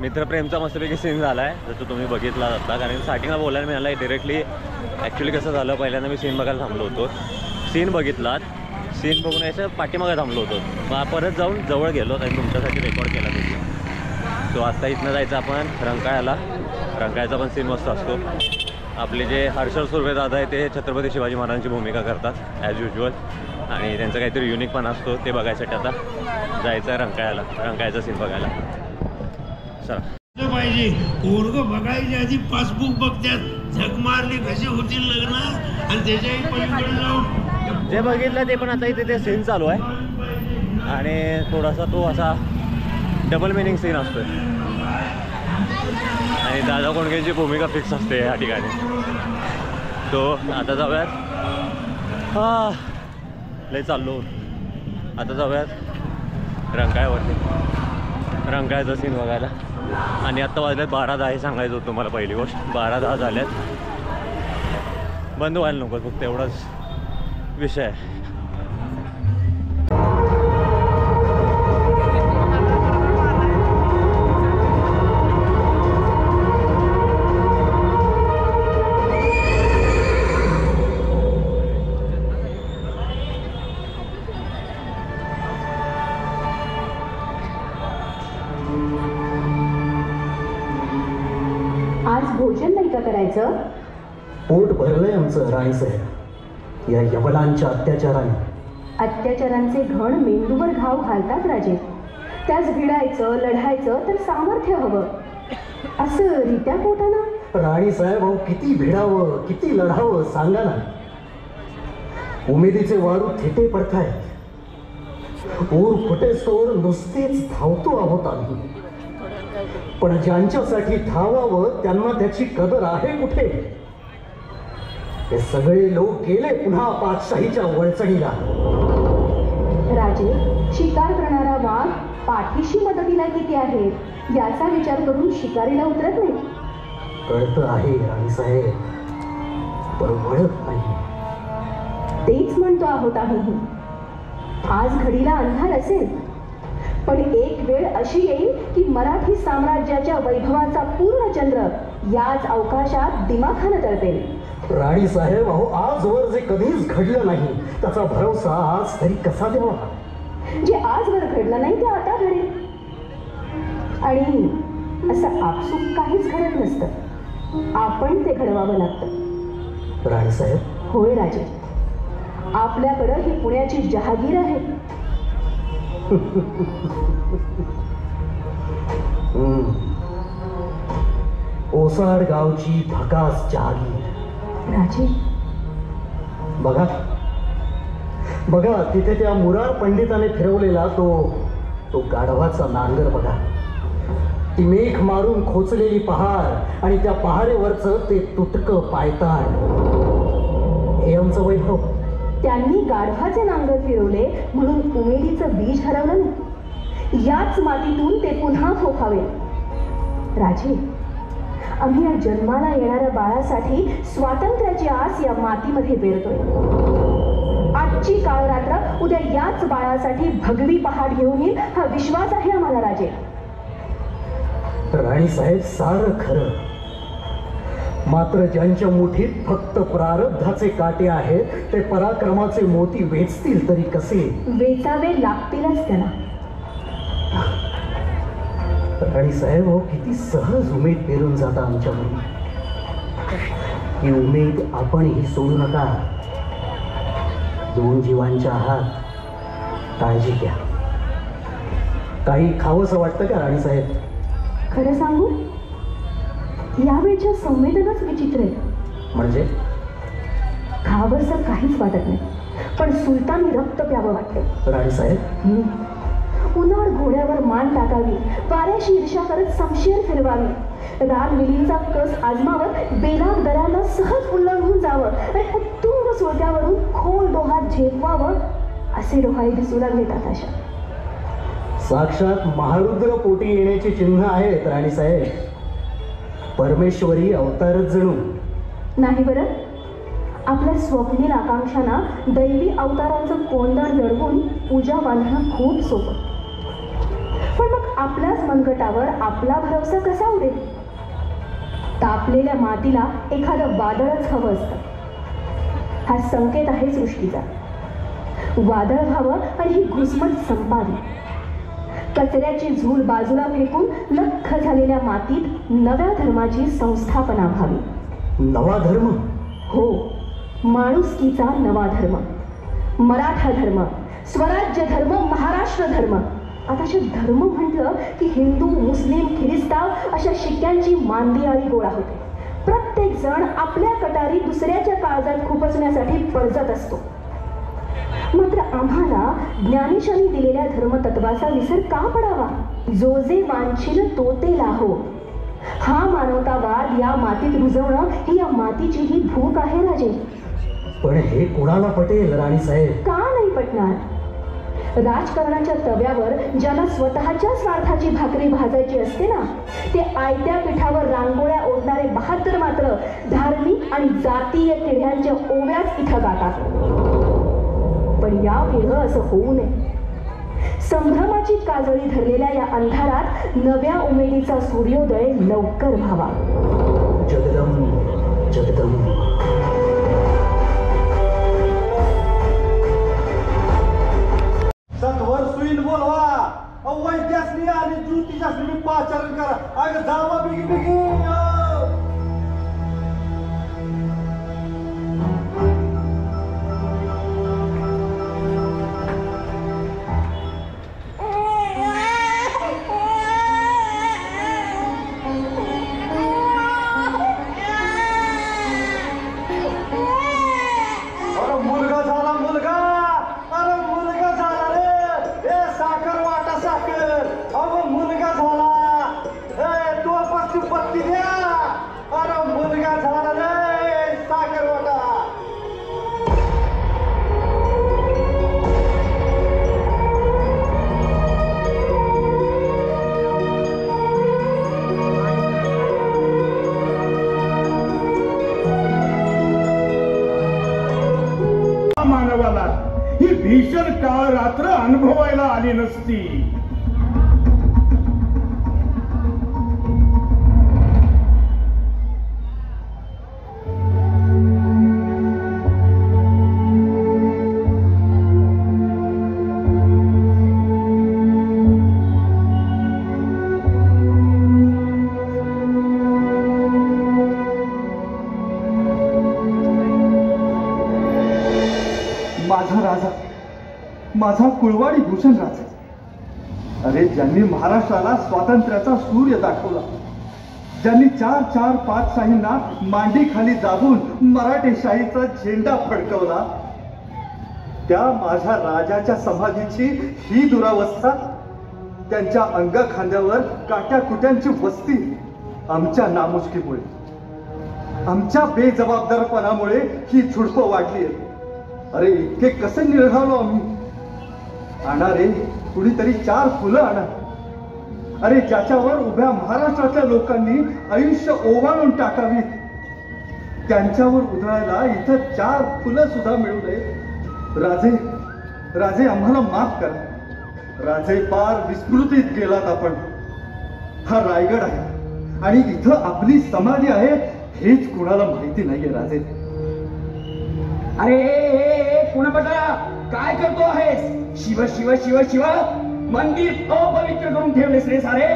मित्रप्रेमचा मस्तपैकी सीन झाला आहे, जसं तुम्ही बघितला जाता. कारण स्टार्टिंगला बोलायला मिळालं डिरेक्टली. ॲक्च्युली कसं झालं, पहिल्यांदा मी सीन बघायला थांबलो होतो. सीन बघितलात, सीन बघून याच्या पाठीमागे थांबलो होतो. मग परत जाऊन जवळ गेलो आणि तुमच्यासाठी रेकॉर्ड केला तिथे. सो आत्ता इथनं जायचं आपण रंकाळ्याला. रंकाळ्याचा पण सीन मस्त असतो. आपले जे हर्षल सुर्वे दादा आहे ते छत्रपती शिवाजी महाराजांची भूमिका करतात ॲज युजल, आणि त्यांचं काहीतरी युनिक पण असतो. ते बघायसाठी आता जायचं आहे रंकाळ्याला, रंकाळ्याचा सीन बघायला. चला पाहिजे. पोरग बघायच्या आधी पासबुक बघतात, झक मारली कशी होतील लग्न, आणि त्याच्याही पलीकडे जाऊन जे बघितलं ते पण आता इथे ते सीन चालू आहे. आणि थोडासा तो असा डबल मिनिंग सीन असतोय. आणि दादा कोंडकेंची भूमिका फिक्स असते या ठिकाणी. तो आता जाऊयात. हा लय चाललो. आता जाऊयात रंकाळ्यावरती, रंकाळ्याचा सीन बघायला. आणि आत्ता वाजल्यात 12:10 हे सांगायचं होतं तुम्हाला. पहिली गोष्ट 12:10 झाल्यात. बंद व्हायला नको, फक्त एवढाच विषय आहे. आज भोजन नाही का करायचं? पोट भरलंय आमचं राणीसाहेब या यवनांच्या अत्याचाराने. अत्याचारांचे घण मेंदूवर घाव घालतात राजे. त्याच भिडायचं, लढायचं तर सामर्थ्य हवं. असं रित्या पोटानं राणीसाहेब, अहो किती भिडावं, किती लढावं सांगा ना. उमेदीचे वारू थेटे पडतायत. ऊर फुटेस्तोवर नुसतेच धावतो आहोत आम्ही. पण ज्यांच्यासाठी धावावं त्यांना त्याची कदर आहे कुठे? हे सगळे लोक गेले पुन्हा पातशाहीच्या वळचणीला. राजे, शिकार करणारा वाघ पाठीशी मदतीला किती आहे याचा विचार करून शिकारीला उतरत नाही. कळतं आहे राणीसाहेब, पण वळत नाही. तेच म्हणतो आहोत आम्ही. आज घडीला अंधार असेल, पण एक वेळ अशी येईल की मराठी साम्राज्याच्या वैभवाचा पूर्ण चंद्र याच अवकाशात दिमाखानं तळपेल. राणीसाहेब, अहो आजवर जे कधीच घडलं नाही त्याचा भरोसा आज तरी कसा द्यावा? जे आजवर घडलं नाही ते आता घडेल. आणि असं आपसूक काहीच घडत नसतं, आपण ते घडवावं लागतं. राणीसाहेब. होय राजे, आपल्याकडं ही पुण्याची जहागीर आहे. ओसाड गावची भकास जहागीर. राजे, बघा बघा, तिथे त्या मुरार पंडिताने फिरवलेला तो गाढवाचा नांगर बघा. ती मेघ मारून खोचलेली पहार आणि त्या पहारेवरचं ते तुटकं पायताण, हे आमचं वैभव. त्यांनी गाढवाचे नांगर फिरवले म्हणून उमेदीचं बीज हरवलं नाही. याच मातीतून ते पुन्हा फोफावे. राजे, आम्ही या जन्माला येणाऱ्या बाळासाठी स्वातंत्र्याची आस या मातीमध्ये पेरतोय. आजची काळ रात्र उद्या याच बाळासाठी भगवी पहाट घेऊन येईल हा विश्वास आहे आम्हाला. राजे. राणीसाहेब, सारं खरं, मात्र ज्यांच्या मुठीत फक्त प्रारब्धाचे काटे आहेत ते पराक्रमाचे मोती वेचतील तरी कसे? वेचावे लागतीलच त्यांना. राणीसाहेब, हो किती सहज उमेद पेरून जाता आमच्यामध्ये. ही उमेद आपणही सोडू नका. 2 जीवांच्या आहात, काळजी घ्या. काही खावंसं वाटतं का राणीसाहेब? खरं सांगू, यावेळच्या संवेदनाच विचित्र आहे. म्हणजे? खावंसं काहीच वाटत नाही, पण सुलतानी रक्त प्यावं वाटतं. राणीसाहेब, उन्हाळ घोड्यावर मान टाकावी, वाऱ्याशी ईर्ष्या करत समशेर फिरवावी, रानविलींचा कस आजमावत बेलाग दऱ्यांना सहज उल्लंघून जावं आणि उत्तुंग सोट्यावरून खोल डोहात झेपवावं, असे डोहाळे दिसू लागलेत आताशा. साक्षात महारुद्र पोटी येण्याची चिन्ह आहेत राणीसाहेब. परमेश्वरी अवतारच जणू. नाही बरं, आपल्या स्वप्नील आकांक्षांना दैवी अवतारांचं कोंदण दडवून पूजा बांधणं खूप सोपं. पण मग आपल्याच मनगटावर आपला भरवसा कसा उडेल? तापलेल्या मातीला एखादं वादळच हवं असतं. हा संकेत आहे सृष्टीचा. वादळ व्हावं आणि ही घुसमट संपावी. कचऱ्याची झूल बाजूला फेकून लख्ख झालेल्या मातीत नव्या धर्माची संस्थापना व्हावी. नवा धर्म? हो, माणुसकीचा नवा धर्म. मराठा धर्म, स्वराज्य धर्म, महाराष्ट्र धर्म. आता धर्म म्हटलं की हिंदू, मुस्लिम, ख्रिस्ताव अशा शिक्क्यांची मांदियाळी गोळा होते. प्रत्येक जण आपल्या कटारी दुसऱ्याच्या काळजात खुपसण्यासाठी परजत असतो. मात्र आम्हाला ज्ञानेशांनी दिलेल्या धर्मतत्वाचा विसर का पडावा? जो जे वांछील तो ते लाहो. हा मानवतावाद या मातीत रुजवणं ही या मातीची ही भूक आहे राजे. पण हे कुणाला पटेल राणीसाहेब? का नाही पटणार? राजकारणाच्या तव्यावर ज्याला स्वतःच्या स्वार्थाची भाकरी भाजायची असते ना, ते आयत्या पिठावर रांगोळ्या ओढणारे बहात्तर मात्र धार्मिक आणि जातीय किड्यांच्या ओव्याच इथं गातात. पण यापुढं असं होऊ नये. संभ्रमाची काजळी धरलेल्या या अंधारात नव्या उमेदीचा सूर्योदय लवकर व्हावा. जगदंब जगदंब. सत्वर सुईन बोलवा, वैद्यासनी आणि ज्योतिषासनी पाचारण करा. अगं जावा बिगी बिगी. ही भीषण काळ रात्र अनुभवायला आली नसती. माझा राजा, माझा कुळवाडी भूषण राजा, अरे ज्यांनी महाराष्ट्राला स्वातंत्र्याचा सूर्य दाखवला, ज्यांनी 4-4 पातशाहींना मांडी खाली दाबून मराठेशाहीचा झेंडा फडकवला, त्या माझ्या राजाच्या समाधीची ही दुरावस्था, त्यांच्या अंगखांद्यावर काट्याकुट्यांची वस्ती आमच्या नामुष्कीमुळे, आमच्या बेजबाबदारपणामुळे ही झुडपं वाढली आहे. अरे इतके कसे निरघावलो आम्ही. आणा रे कुणीतरी 4 फुलं आणा. अरे ज्याच्यावर उभ्या महाराष्ट्रातल्या लोकांनी आयुष्य ओवाळून टाकावी, त्यांच्यावर उधळायला इथं 4 फुलं सुद्धा मिळू नये. राजे, राजे आम्हाला माफ करा. राजे पार विस्मृतीत गेलात आपण. हा रायगड आहे आणि इथं आपली समाधी आहे हेच कुणाला माहिती नाहीये राजे. अरे पुणपटा काय करतो आहेस? शिव शिव शिव शिव मंदिर अपवित्र करून ठेवलेस रे सारे.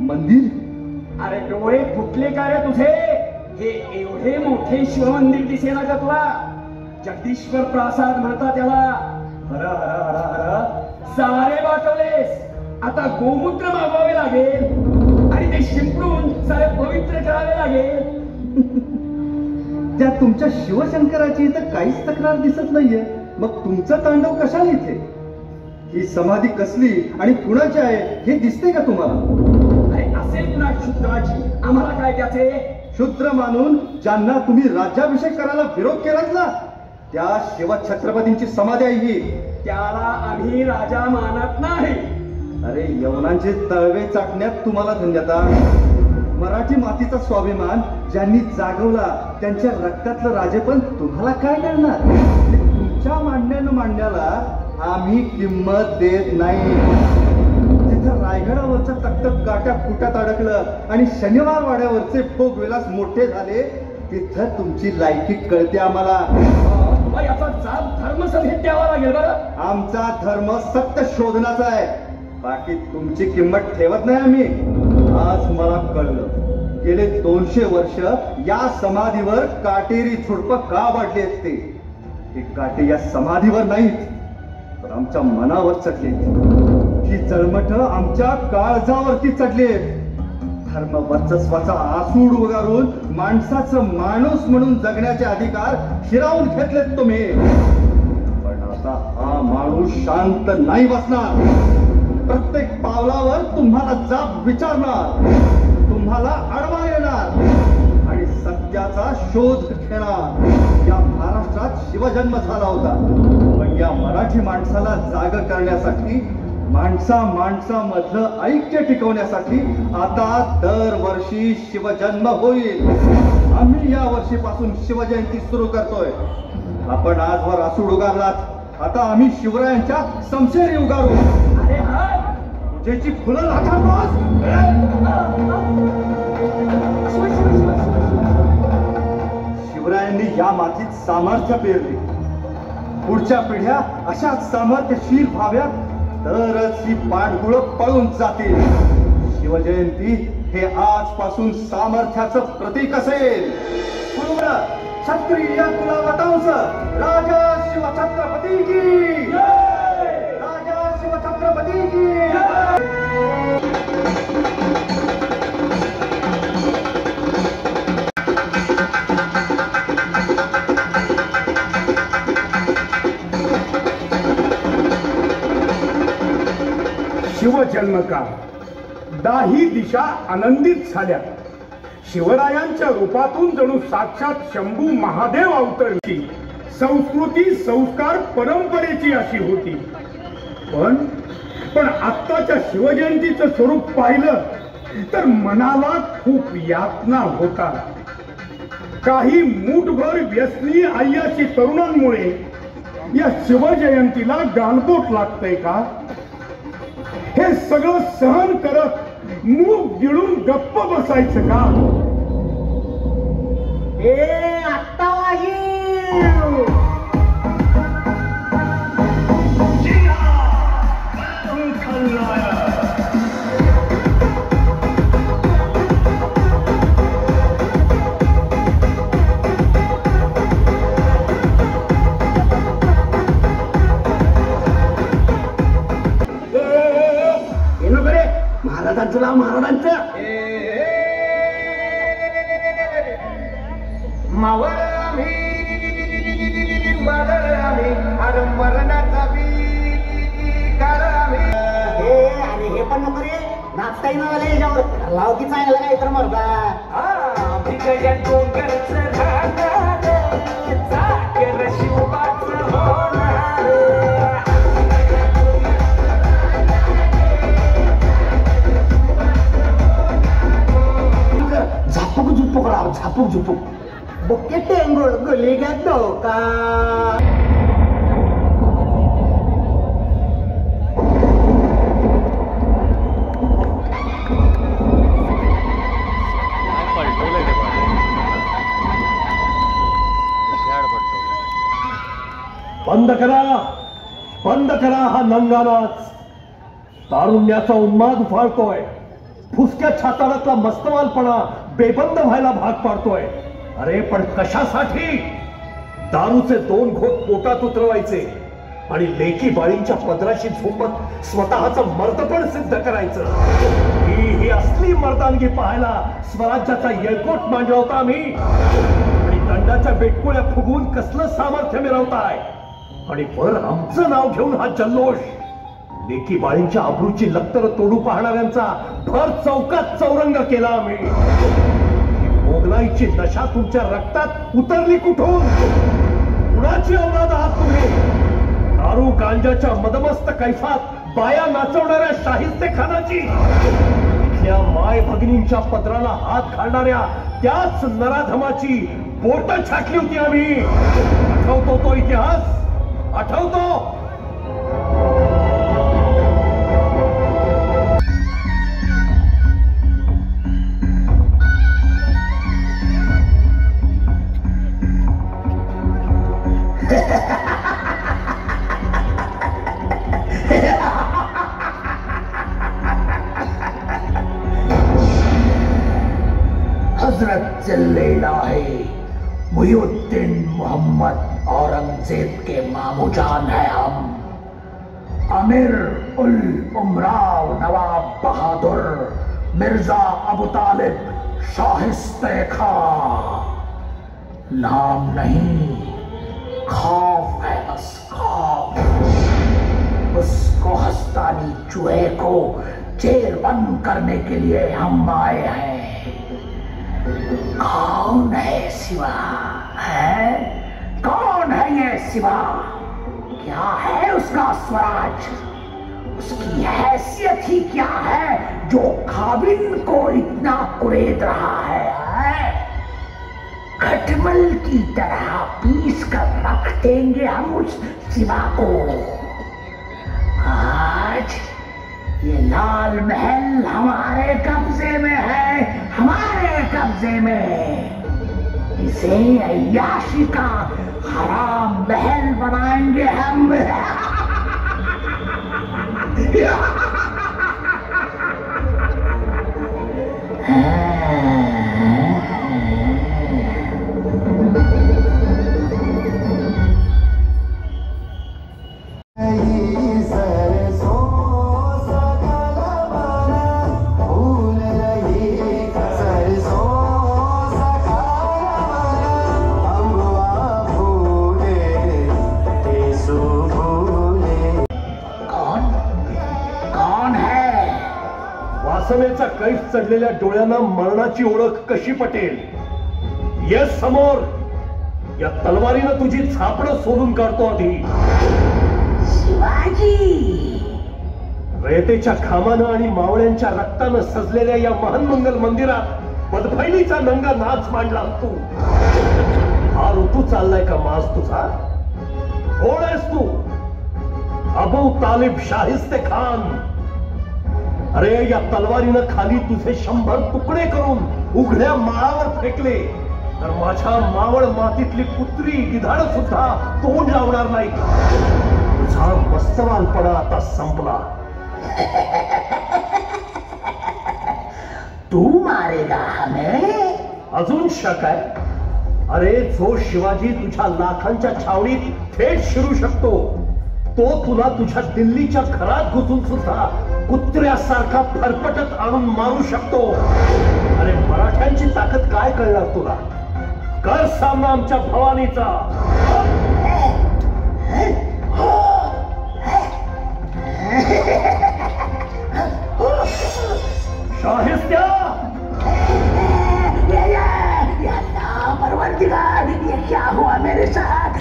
मंदिर? अरे डोळे फुटले का रे तुझे? हे एवढे मोठे शिव मंदिर दिसेना का तुला? जगदीश्वर प्रासाद म्हणतात त्याला. हर हर हर हर सारे वाटवलेस. आता गोमूत्र मागवावे लागेल आणि ते शिंपडून सारे पवित्र करावे लागेल. त्या तुमच्या शिवशंकराची इथं काहीच तक्रार दिसत नाहीये. मग तुमचं तांडव कशाला इथे? ही समाधी कसली आणि कुणाची आहे हे दिसते का तुम्हाला? अरे असेल पुन्हा शूद्राची, आम्हाला काय त्याचे? शूद्र मानून ज्यांना तुम्ही राज्याभिषेक करायला विरोध केलात ना, त्या शिवछत्रपतींची समाधी आहे ही. त्याला आम्ही राजा मानत नाही. अरे यवनांचे तळवे चाटण्यात तुम्हाला धन्यता. मराठी मातीचा स्वाभिमान ज्यांनी जागवला त्यांच्या रक्तातलं राजेपण तुम्हाला काय करणार? तुमच्या मांडण्याला आम्ही किंमत देत नाही. जिथं रायगडावरचं तख्त काट्या कुट्यात अडकलं आणि शनिवार वाड्यावरचे भोग विलास मोठे झाले, तिथं तुमची लायकी कळते आम्हाला. याचा जाब धर्मसभेत द्यावा लागेल बरं. आमचा धर्म सत्य शोधण्याचा आहे, बाकी तुमची किंमत ठेवत नाही आम्ही. आज मला कळलं, गेले 200 वर्ष या समाधीवर काटेरी झुडपं का वाढली असते. हे काटे या समाधीवर नाहीत तर आमच्या मनावर चढले. ही जळमठ आमच्या काळजावरती चढले. धर्म वर्चस्वाचा आसूड उगारून माणसाचं माणूस म्हणून जगण्याचे अधिकार हिरावून घेतलेत तुम्ही. पण आता हा माणूस शांत नाही बसणार. प्रत्येक पावलावर तुम्हाला जाब विचारणार, तुम्हाला अडवा येणार आणि सत्याचा शोध घेणार. या महाराष्ट्रात शिवजन्म झाला होता, पण या मराठी माणसाला जाग करण्यासाठी, माणसामधलं ऐक्य टिकवण्यासाठी आता दरवर्षी शिवजन्म होईल. आम्ही या वर्षीपासून शिवजयंती सुरू करतोय. आपण आजवर आसूड उगारलात, आता आम्ही शिवरायांच्या समशेरी उगारू. पूजेची फुलं लाथा. शिवरायांनी या मातीत सामर्थ्य पेरले. पुढच्या पिढ्या अशाच सामर्थ्यशील व्हाव्यात तरच ही पाणगुळं पळून जातील. शिवजयंती हे आजपासून सामर्थ्याचं प्रतीक असेल. क्षत्रिय कुलवंश राजा शिवछत्रपती की, राजा शिवछत्रपती की. शिवजन्मकाळ दाही दिशा आनंदित झाल्या. शिवरायांच्या रूपातून जणू साक्षात शंभू महादेव अवतरली. संस्कृती संस्कार परंपरेची अशी होती. पण आत्ताच्या शिवजयंतीचं स्वरूप पाहिलं तर मनाला खूप यातना होतात. काही मूठभर व्यसनी अय्याशी तरुणांमुळे या शिवजयंतीला गालबोट लागतंय का? हे सगळं सहन करत मूग गिळून गप्प बसायचं का? आत्ता महाराजांचं नाव महाराजांचं मावळ आम्ही मावळ आम्ही अरे मरणाचा बीकार आम्ही आणि हे पण नको रे नाचता येईना मला याच्यावर लावकी चांगला काय तर मरदा झापूक झुपूक राव झापूक झुपूक बुके टेंगुळ गुली घेतो का बंद करा हा नंगानाच. तारुण्याचा उन्माद उफाळतोय. फुसक्या छाताडातला मस्तवालपणा बेबंद व्हायला भाग पाडतोय. अरे पण कशासाठी? दारूचे 2 घोट पोटात उतरवायचे आणि लेकी बाळींच्या पदराशी झोपत स्वतःचं मर्दपण सिद्ध करायचं. ही असली मर्दानगी पाहायला स्वराज्याचा येळकोट मांडला होता आम्ही. आणि दंडाच्या बेटकुळ्या फुगवून कसलं सामर्थ्य मिळवताय. आणि वर आमचं नाव घेऊन हा जल्लोष. लेकी बाळींच्या आबरूची लक्तर तोडू पाहणाऱ्यांचा भर चौकात चौरंग केला आम्ही. मोगलाईची नशा तुमच्या रक्तात उतरली कुठून? कुणाची औलाद आहात तुम्ही? दारू गांजाच्या मदमस्त कैफात बाया नाचवणाऱ्या शाहिस्ते खानाची. इथल्या माय भगिनींच्या पदराला हात घालणाऱ्या त्याच नराधमाची बोट छाटली होती आम्ही. आठवतो तो इतिहास? आठवतो? हजरत चिल्लाए मुहिउद्दीन मोहम्मद औरंगजेब के मामूजान है हम. अमीर उल उमराव नवाब बहादुर मिर्जा अबू तालिब शाहिस्ते खां. नाम नहीं, खौफ है बस खौफ. उसको हस्तानी चूहे को जेल बंद करने के लिए हम आए हैं. कौन है शिवा? है कौन है ये शिवा? क्या है उसका स्वराज? उसकी हैसियत ही क्या है जो खाबिन को इतना कुरेद रहा है? खटमल की तरह पीस कर रख देंगे हम उस शिवा को. आज ये लाल महल हमारे कब्जे में है, हमारे कब्जे में. इसे अय्याशी का हराम महल बनाएंगे हम. वासनेचा कैफ चढलेल्या डोळ्यांना मरणाची ओळख कशी पटेल? ये समोर. या तलवारीनं तुझी झापडं सोडून काढतो आधी. शिवाजी. रेतेच्या घामानं आणि मावळ्यांच्या रक्तानं सजलेल्या या महानमंगल मंदिरात बदफैलीचा नंगा नाच मांडला तू. हा ऋतू चाललाय का माज तुझा? कोण आहेस तू? अबू तालिब शाहिस्ते खान. अरे या तलवारीनं खाली तुझे 100 तुकडे करून उघड्या माळावर फेकले तर माझ्या मावळ मातीतली कुत्री गिधाड सुद्धा तोंड लावणार नाही. तुझा मस्तवानपणा आता संपला. तू मारेगा हमें? अजून शक आहे? अरे जो शिवाजी तुझ्या लाखांच्या छावणीत थेट शिरू शकतो तो तुला तुझ्या दिल्लीच्या घरात घुसून सुद्धा कुत्र्यासारखा फरफटत आणून मारू शकतो. अरे मराठ्यांची ताकद काय कळणार तुला? कर सामना आमच्या भवानीचा. शाहिस्त्या, परवरदिगार, ये क्या हुआ मेरे साथ?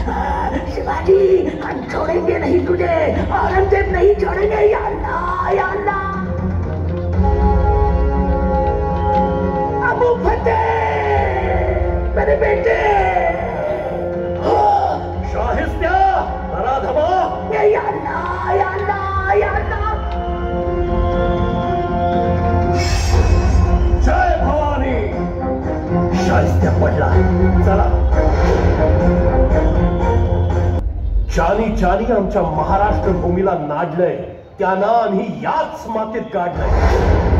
शिवाजी, हम छोड़ेंगे नहीं तुझे, औरंगजेब नहीं छोड़ेंगे. या अल्लाह, या अल्लाह. अबू फतेह, मेरे बेटे. शाहिस्त्या, धमा. या अल्लाह, या अल्लाह, या अल्लाह. जय भवानी. शाहिस्त्या पडला. चला. ज्यानी ज्यानी आमच्या महाराष्ट्र भूमीला नाडलंय त्यांना आम्ही याच मातीत काढलंय.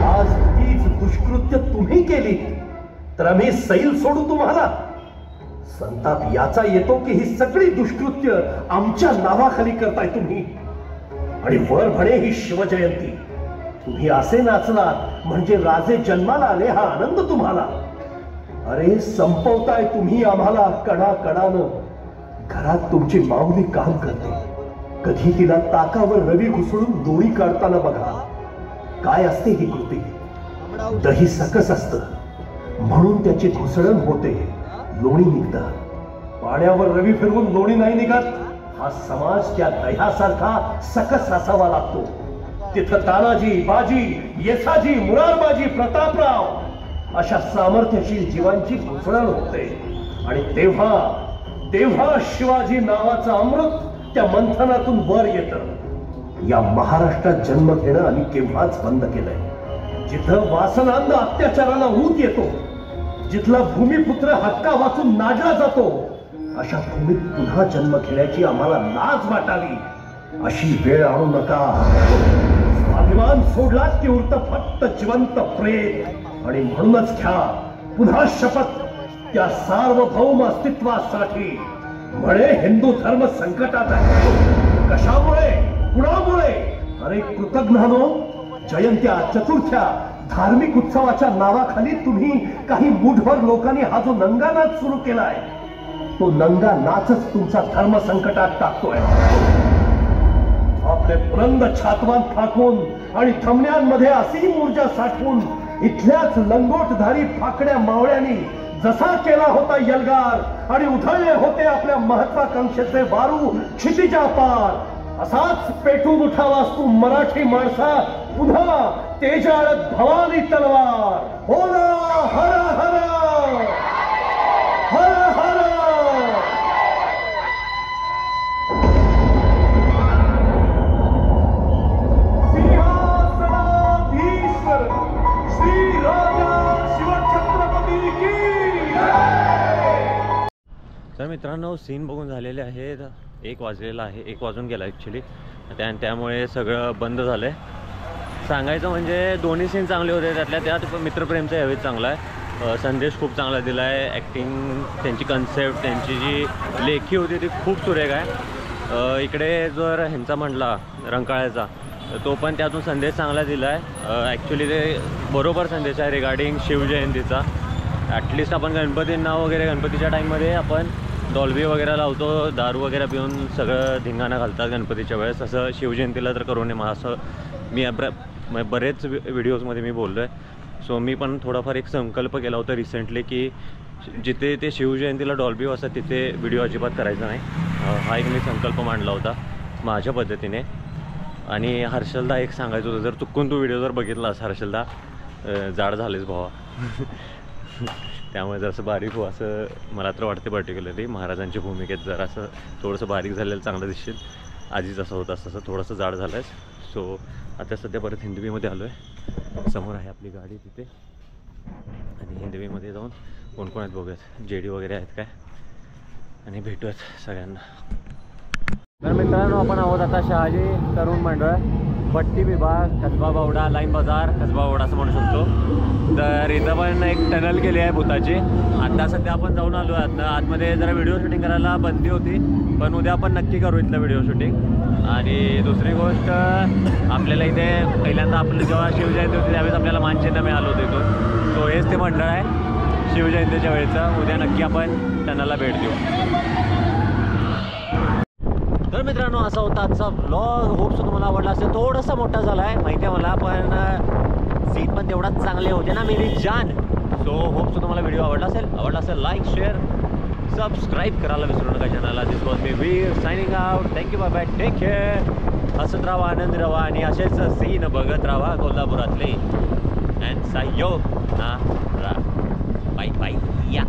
आज तीच दुष्कृत्य तुम्ही केली तर आम्ही सैल सोडू तुम्हाला? संताप याचा येतो की ही सगळी दुष्कृत्य आमच्या नावाखाली करताय तुम्ही. आणि वर म्हणे ही शिवजयंती. तुम्ही असे नाचलात म्हणजे राजे जन्माला आले हा आनंद तुम्हाला. अरे संपवताय तुम्ही आम्हाला कडाकडानं. घरात तुमची माऊली काम करते. कधी तिला ताकावर रवी घुसळून दोरी काढताना बघा. काय असते ही कृती? दही सकस असतं म्हणून त्याची घुसळण होते, लोणी निघतं. पाण्यावर रवी फिरवून लोणी नाही निघत. हा समाज त्या दह्यासारखा सकस असावा लागतो. तिथं तानाजी, बाजी, येसाजी, मुरारबाजी, प्रतापराव अशा सामर्थ्यशील जीवांची घुसळण होते. आणि तेव्हा शिवाजी नावाचं अमृत त्या मंथनातून वर येतं. या महाराष्ट्रात जन्म घेणं आम्ही केव्हाच बंद केलंय. जिथं वासनांध अत्याचाराला ऊत येतो, जिथला भूमिपुत्र हक्का वाचून नाडला जातो, अशा भूमीत पुन्हा जन्म घेण्याची आम्हाला लाज वाटावी. अशी वेळ आणू नका. स्वाभिमान सोडलात की उरतं फक्त जिवंत प्रेम. आणि म्हणूनच घ्या पुन्हा शपथ त्या सार्वभौम अस्तित्वासाठी. म्हणे हिंदू धर्म संकटात आहे. कशामुळे? कुणामुळे? अरे कृतज्ञानो, जयंत्या, चतुर्थ्या, धार्मिक उत्सवाच्या नावाखाली तुम्ही काही मुठभर लोकांनी हा जो नंगा नाच सुरू केलाय तो नंगा नाचच तुमचा धर्म संकटात टाकतोय. आपले बुलंद छातवान फाकून आणि थमण्यांमध्ये असीम ऊर्जा साठवून इथल्याच लंगोटधारी फाकड्या मावळ्यांनी जसा केला होता यलगार आणि उधळले होते आपल्या महत्वाकांक्षेचे वारू क्षितिजा पार, असाच पेटून उठावास तू मराठी माणसा पुन्हा तेजाळत भवानी तलवार. बोला हर हर हर हर. सिंहासनाधीश्वर श्री राजा शिवछत्रपती की. तर मित्रांनो, सीन बघून झालेले आहेत. 1 वाजलेला आहे, 1 वाजून गेला ॲक्च्युली. त्यामुळे सगळं बंद झालं आहे. सांगायचं म्हणजे दोन्ही सीन चांगले होते. त्यातल्या त्यात मित्रप्रेमचा यावेळी चांगला आहे. संदेश खूप चांगला दिला आहे. ॲक्टिंग, त्यांची कन्सेप्ट, त्यांची जी लेखी होती ती खूप सुरेख आहे. इकडे जर ह्यांचा म्हटला रंकाळ्याचा तो पण त्यातून संदेश चांगला दिला आहे. ॲक्च्युली ते बरोबर संदेश आहे रिगार्डिंग शिवजयंतीचा. ॲटलिस्ट आपण गणपतींना वगैरे गणपतीच्या टाईममध्ये आपण डॉल्बी वगैरे लावतो, दारू वगैरे पिऊन सगळं धिंगाणा घालतात गणपतीच्या वेळेस. असं शिवजयंतीला तर करू नये असं मी बरेच व्हिडिओजमध्ये मी बोललो आहे. सो मी पण थोडाफार एक संकल्प केला होता रिसेंटली की जिथे ते शिवजयंतीला डॉल्बी वाजतात तिथे व्हिडिओ अजिबात करायचा नाही. हा एक मी संकल्प मांडला होता माझ्या पद्धतीने. आणि हर्षलदा एक सांगायचं होतं, जर चुकून तू व्हिडिओ जर बघितलास हर्षलदा, जाड झालेस भावा. त्यामुळे जरासं बारीक हो असं मला तर वाटते पर्टिक्युलरली. महाराजांच्या भूमिकेत जरासं थोडंसं बारीक झालेलं चांगलं दिसेल. आधी जसं होतं तसं थोडंसं जाड झालं आहे. सो आता सध्या परत हिंदवीमध्ये आलो आहे. समोर आहे आपली गाडी तिथे आणि हिंदवीमध्ये जाऊन कोण कोण आहेत बघूयात. JD वगैरे आहेत काय आणि भेटूयात सगळ्यांना. तर मित्रांनो आपण आहोत आता शहाजी तरुण मंडळ पट्टी विभाग कसबा बावडा लाईन बाजार कसबा बावडा असं म्हणू शकतो. तर इथं पण एक टनल केली आहे भूताची. आता सध्या आपण जाऊन आलो आत. आतमध्ये जरा व्हिडिओ शूटिंग करायला बंदी होती पण उद्या आपण नक्की करू इथलं व्हिडिओ शूटिंग. आणि दुसरी गोष्ट आपल्याला इथे पहिल्यांदा आपलं जेव्हा शिवजयंती होती त्यावेळेस आपल्याला मानचिन्ह मिळालं होतं इथून. सो हेच ते मंडळ आहे शिवजयंतीच्या वेळेचं. उद्या नक्की आपण टनलला भेट देऊ. तर मित्रांनो असा होता आजचा व्लॉग. होप्स तुम्हाला आवडला असेल. थोडासा मोठा झाला आहे माहिती आहे मला पण सीन पण तेवढाच चांगले होते ना मेरी जान. सो होप्स तुम्हाला व्हिडिओ आवडला असेल लाईक शेअर सबस्क्राईब करायला विसरू नका चॅनलला. This was me Veer signing out. Thank you bye bye take care. हसत राहा आनंद राहा आणि असेच सीन बघत राहा कोल्हापुरातले. अँड सायो ना बाय बाय या.